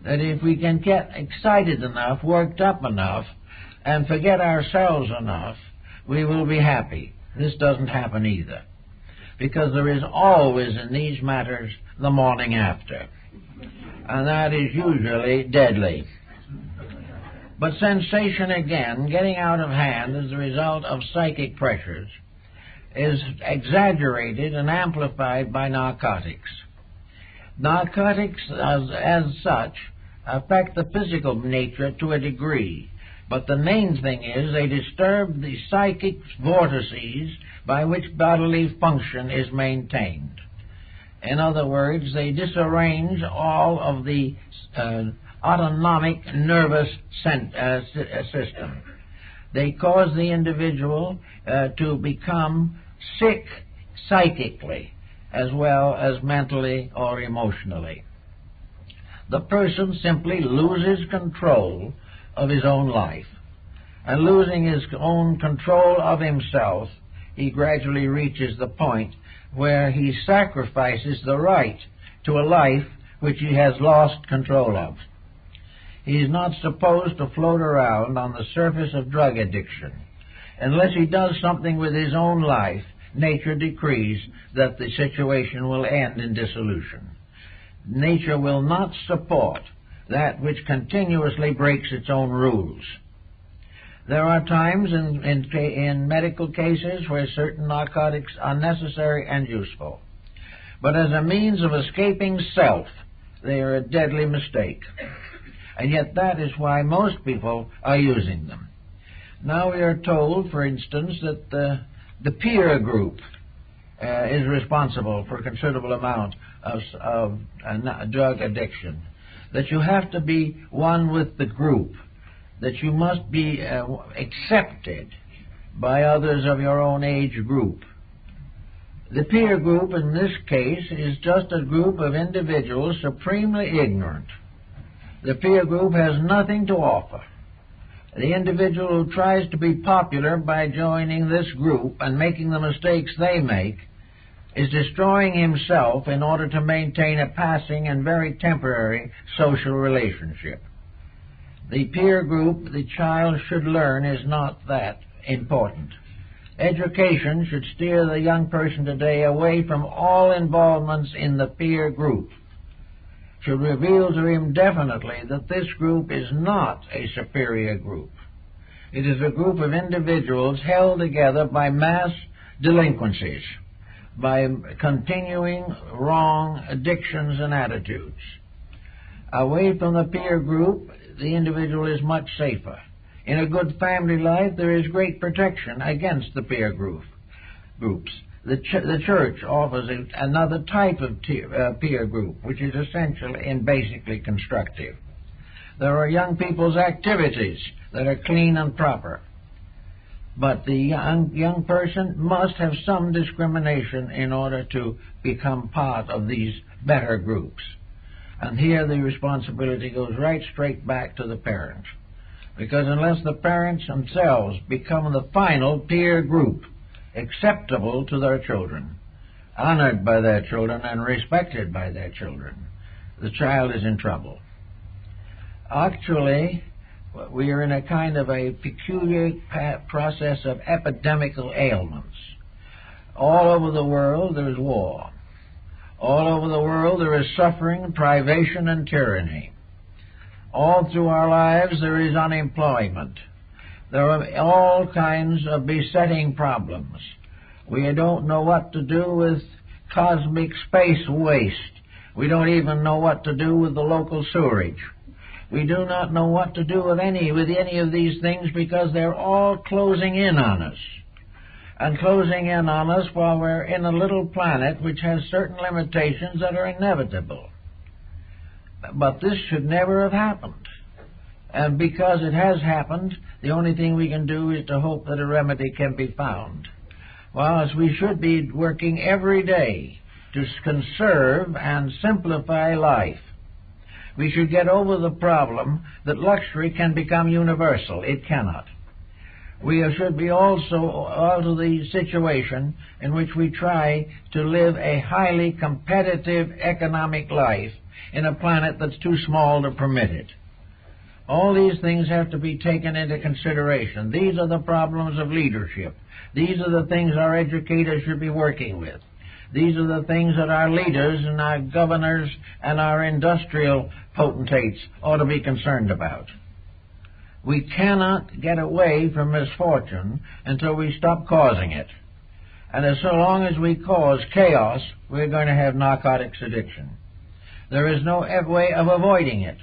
That if we can get excited enough, worked up enough, and forget ourselves enough, we will be happy. This doesn't happen either, because there is always in these matters the morning after, and that is usually deadly. But sensation, again, getting out of hand as a result of psychic pressures, is exaggerated and amplified by narcotics. Narcotics, as such, affect the physical nature to a degree, but the main thing is they disturb the psychic vortices by which bodily function is maintained. In other words, they disarrange all of the autonomic nervous system. They cause the individual to become sick psychically as well as mentally or emotionally. The person simply loses control of his own life, and losing his own control of himself, he gradually reaches the point where he sacrifices the right to a life which he has lost control of. He is not supposed to float around on the surface of drug addiction. Unless he does something with his own life, nature decrees that the situation will end in dissolution. Nature will not support that which continuously breaks its own rules. There are times in medical cases where certain narcotics are necessary and useful. But as a means of escaping self, they are a deadly mistake. And yet that is why most people are using them. Now we are told, for instance, that the peer group is responsible for a considerable amount of drug addiction. That you have to be one with the group. That you must be accepted by others of your own age group. The peer group in this case is just a group of individuals supremely ignorant. The peer group has nothing to offer. The individual who tries to be popular by joining this group and making the mistakes they make is destroying himself in order to maintain a passing and very temporary social relationship. The peer group the child should learn is not that important. Education should steer the young person today away from all involvements in the peer group. Should reveal to him definitely that this group is not a superior group. It is a group of individuals held together by mass delinquencies, by continuing wrong addictions and attitudes. Away from the peer group, the individual is much safer. In a good family life, there is great protection against the peer groups. The church offers another type of peer group, which is essential and basically constructive. There are young people's activities that are clean and proper. But the young person must have some discrimination in order to become part of these better groups. And here the responsibility goes right straight back to the parents. Because unless the parents themselves become the final peer group, acceptable to their children, honored by their children, and respected by their children, the child is in trouble. Actually, we are in a kind of a peculiar process of epidemical ailments. All over the world there is war. All over the world there is suffering, privation, and tyranny. All through our lives there is unemployment. There are all kinds of besetting problems. We don't know what to do with cosmic space waste. We don't even know what to do with the local sewerage. We do not know what to do with any of these things because they're all closing in on us. And closing in on us while we're in a little planet which has certain limitations that are inevitable. But this should never have happened. And because it has happened, the only thing we can do is to hope that a remedy can be found. Whilst we should be working every day to conserve and simplify life. We should get over the problem that luxury can become universal. It cannot. We should be also out of the situation in which we try to live a highly competitive economic life in a planet that's too small to permit it. All these things have to be taken into consideration. These are the problems of leadership. These are the things our educators should be working with. These are the things that our leaders and our governors and our industrial potentates ought to be concerned about. We cannot get away from misfortune until we stop causing it. And as so long as we cause chaos, we're going to have narcotics addiction. There is no way of avoiding it,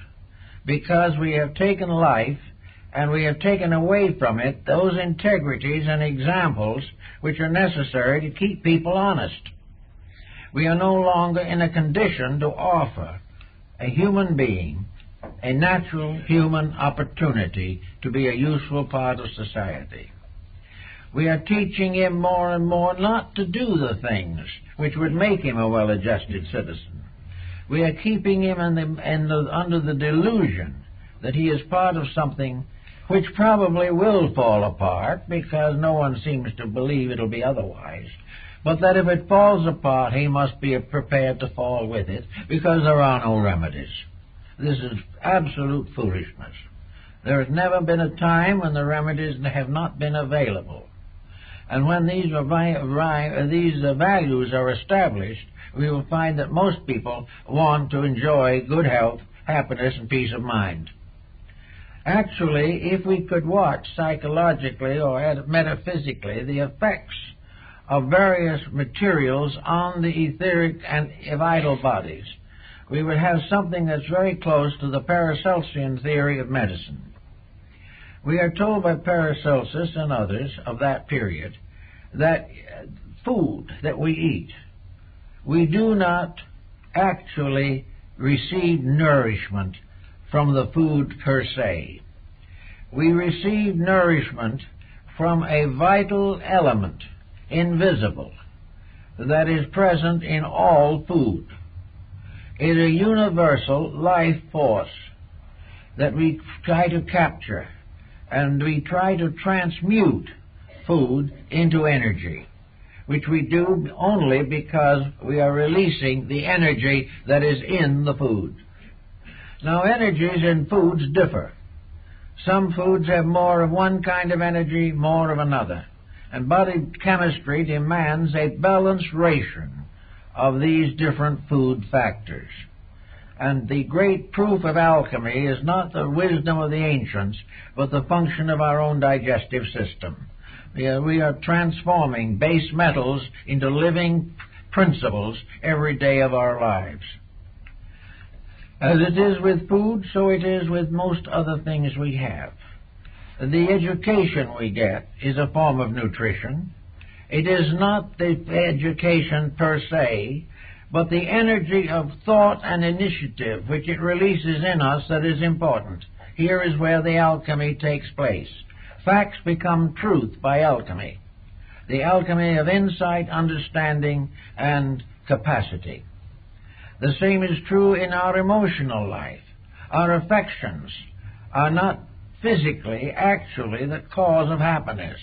because we have taken life and we have taken away from it those integrities and examples which are necessary to keep people honest. We are no longer in a condition to offer a human being a natural human opportunity to be a useful part of society. We are teaching him more and more not to do the things which would make him a well-adjusted citizen. We are keeping him under the delusion that he is part of something which probably will fall apart, because no one seems to believe it'll be otherwise. But that if it falls apart, he must be prepared to fall with it, because there are no remedies. This is absolute foolishness. There has never been a time when the remedies have not been available. And when these values are established, we will find that most people want to enjoy good health, happiness, and peace of mind. Actually, if we could watch psychologically or metaphysically the effects of various materials on the etheric and vital bodies, we would have something that's very close to the Paracelsian theory of medicine. We are told by Paracelsus and others of that period that food that we eat, we do not actually receive nourishment from the food per se. We receive nourishment from a vital element, invisible, that is present in all food. It is a universal life force that we try to capture, and we try to transmute food into energy, which we do only because we are releasing the energy that is in the food. Now, energies in foods differ. Some foods have more of one kind of energy, more of another. And body chemistry demands a balanced ration of these different food factors. And the great proof of alchemy is not the wisdom of the ancients, but the function of our own digestive system. We are transforming base metals into living principles every day of our lives. As it is with food, so it is with most other things we have. The education we get is a form of nutrition. It is not the education per se, but the energy of thought and initiative which it releases in us that is important. Here is where the alchemy takes place. Facts become truth by alchemy. The alchemy of insight, understanding, and capacity. The same is true in our emotional life. Our affections are not physically, actually, the cause of happiness.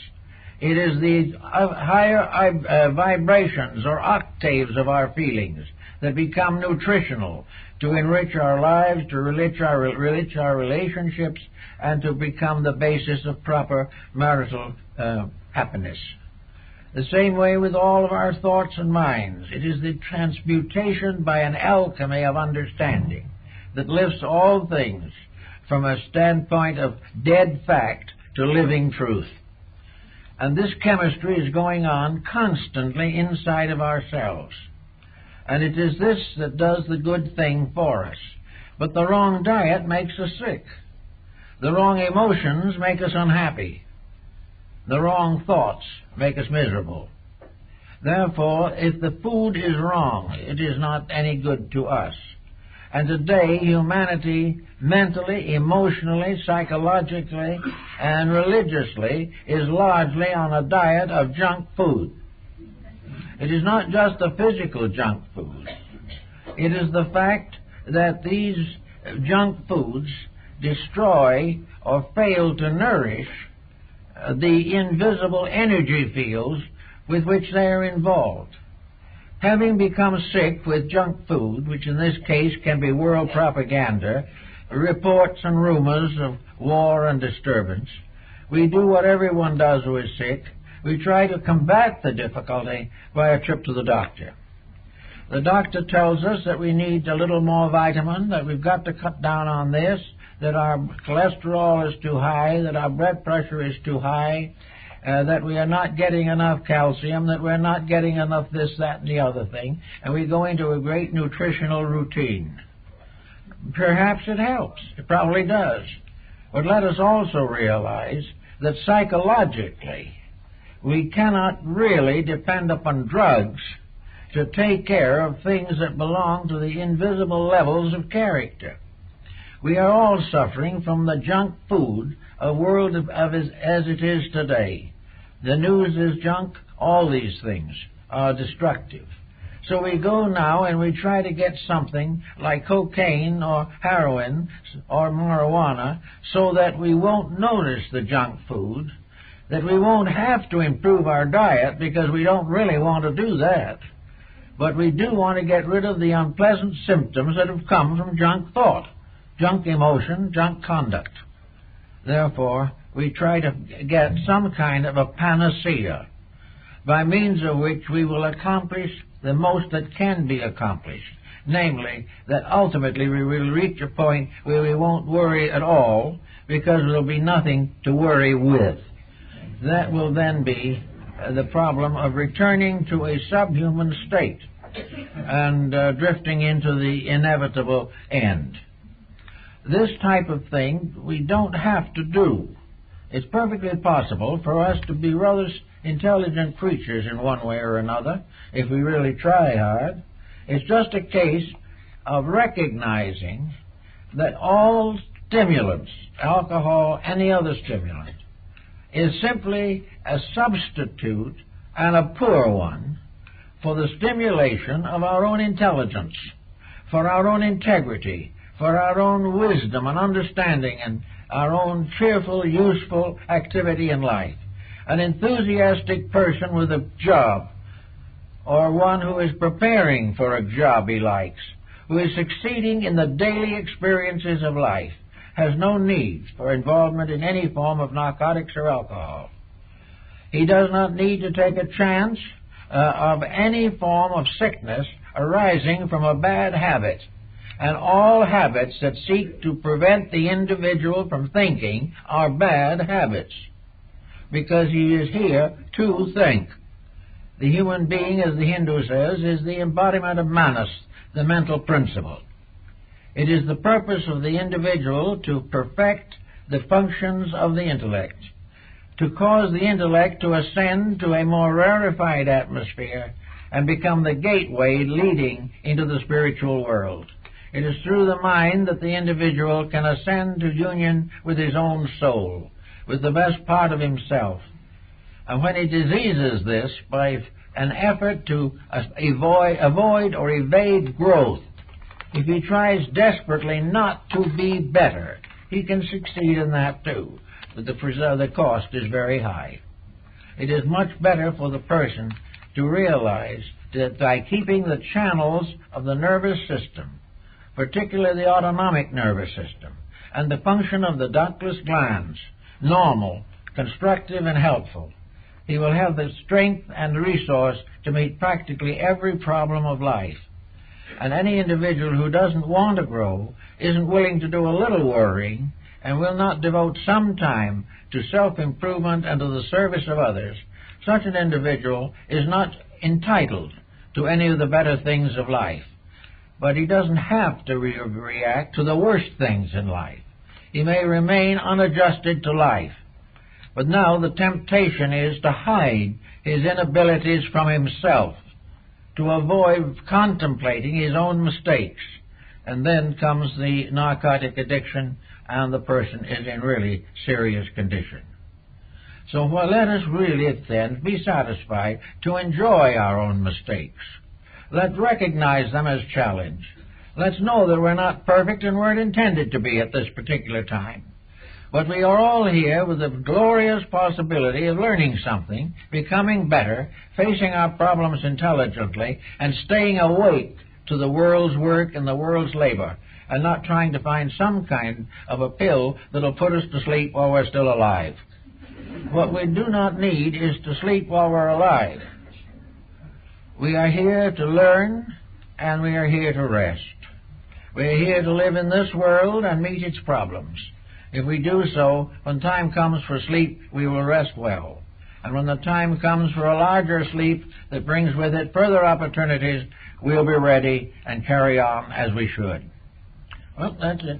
It is the higher vibrations or octaves of our feelings that become nutritional to enrich our lives, to enrich our relationships, and to become the basis of proper marital happiness. The same way with all of our thoughts and minds. It is the transmutation by an alchemy of understanding that lifts all things from a standpoint of dead fact to living truth. And this chemistry is going on constantly inside of ourselves. And it is this that does the good thing for us. But the wrong diet makes us sick. The wrong emotions make us unhappy. The wrong thoughts make us miserable. Therefore, if the food is wrong, it is not any good to us. And today, humanity, mentally, emotionally, psychologically, and religiously, is largely on a diet of junk food. It is not just the physical junk food. It is the fact that these junk foods destroy or fail to nourish the invisible energy fields with which they are involved. Having become sick with junk food, which in this case can be world propaganda, reports and rumors of war and disturbance, we do what everyone does who is sick. We try to combat the difficulty by a trip to the doctor. The doctor tells us that we need a little more vitamin, that we've got to cut down on this, that our cholesterol is too high, that our blood pressure is too high, that we are not getting enough calcium, that we're not getting enough this, that, and the other thing, and we go into a great nutritional routine. Perhaps it helps. It probably does. But let us also realize that psychologically, we cannot really depend upon drugs to take care of things that belong to the invisible levels of character. We are all suffering from the junk food of world as it is today. The news is junk. All these things are destructive. So we go now and we try to get something like cocaine or heroin or marijuana so that we won't notice the junk food, that we won't have to improve our diet because we don't really want to do that. But we do want to get rid of the unpleasant symptoms that have come from junk thought, junk emotion, junk conduct. Therefore, we try to get some kind of a panacea, by means of which we will accomplish the most that can be accomplished. Namely, that ultimately we will reach a point where we won't worry at all because there will be nothing to worry with. That will then be the problem of returning to a subhuman state and drifting into the inevitable end. This type of thing we don't have to do. It's perfectly possible for us to be rather intelligent creatures in one way or another if we really try hard. It's just a case of recognizing that all stimulants, alcohol, any other stimulant, is simply a substitute, and a poor one, for the stimulation of our own intelligence, for our own integrity, for our own wisdom and understanding, and our own cheerful, useful activity in life. An enthusiastic person with a job, or one who is preparing for a job he likes, who is succeeding in the daily experiences of life, has no need for involvement in any form of narcotics or alcohol. He does not need to take a chance of any form of sickness arising from a bad habit. And all habits that seek to prevent the individual from thinking are bad habits, because he is here to think. The human being, as the Hindu says, is the embodiment of manas, the mental principle. It is the purpose of the individual to perfect the functions of the intellect, to cause the intellect to ascend to a more rarefied atmosphere and become the gateway leading into the spiritual world. It is through the mind that the individual can ascend to union with his own soul, with the best part of himself. And when he diseases this by an effort to avoid or evade growth, if he tries desperately not to be better, he can succeed in that too, but the cost is very high. It is much better for the person to realize that by keeping the channels of the nervous system, particularly the autonomic nervous system, and the function of the ductless glands, normal, constructive, and helpful, he will have the strength and resource to meet practically every problem of life. And any individual who doesn't want to grow, isn't willing to do a little worrying, and will not devote some time to self-improvement and to the service of others, such an individual is not entitled to any of the better things of life. But he doesn't have to react to the worst things in life. He may remain unadjusted to life. But now the temptation is to hide his inabilities from himself, to avoid contemplating his own mistakes. And then comes the narcotic addiction, and the person is in really serious condition. So let us really then be satisfied to enjoy our own mistakes. Let's recognize them as challenge. Let's know that we're not perfect and weren't intended to be at this particular time. But we are all here with the glorious possibility of learning something, becoming better, facing our problems intelligently, and staying awake to the world's work and the world's labor, and not trying to find some kind of a pill that'll put us to sleep while we're still alive. What we do not need is to sleep while we're alive. We are here to learn, and we are here to rest. We are here to live in this world and meet its problems. If we do so, when time comes for sleep, we will rest well. And when the time comes for a larger sleep that brings with it further opportunities, we'll be ready and carry on as we should. Well, that's it.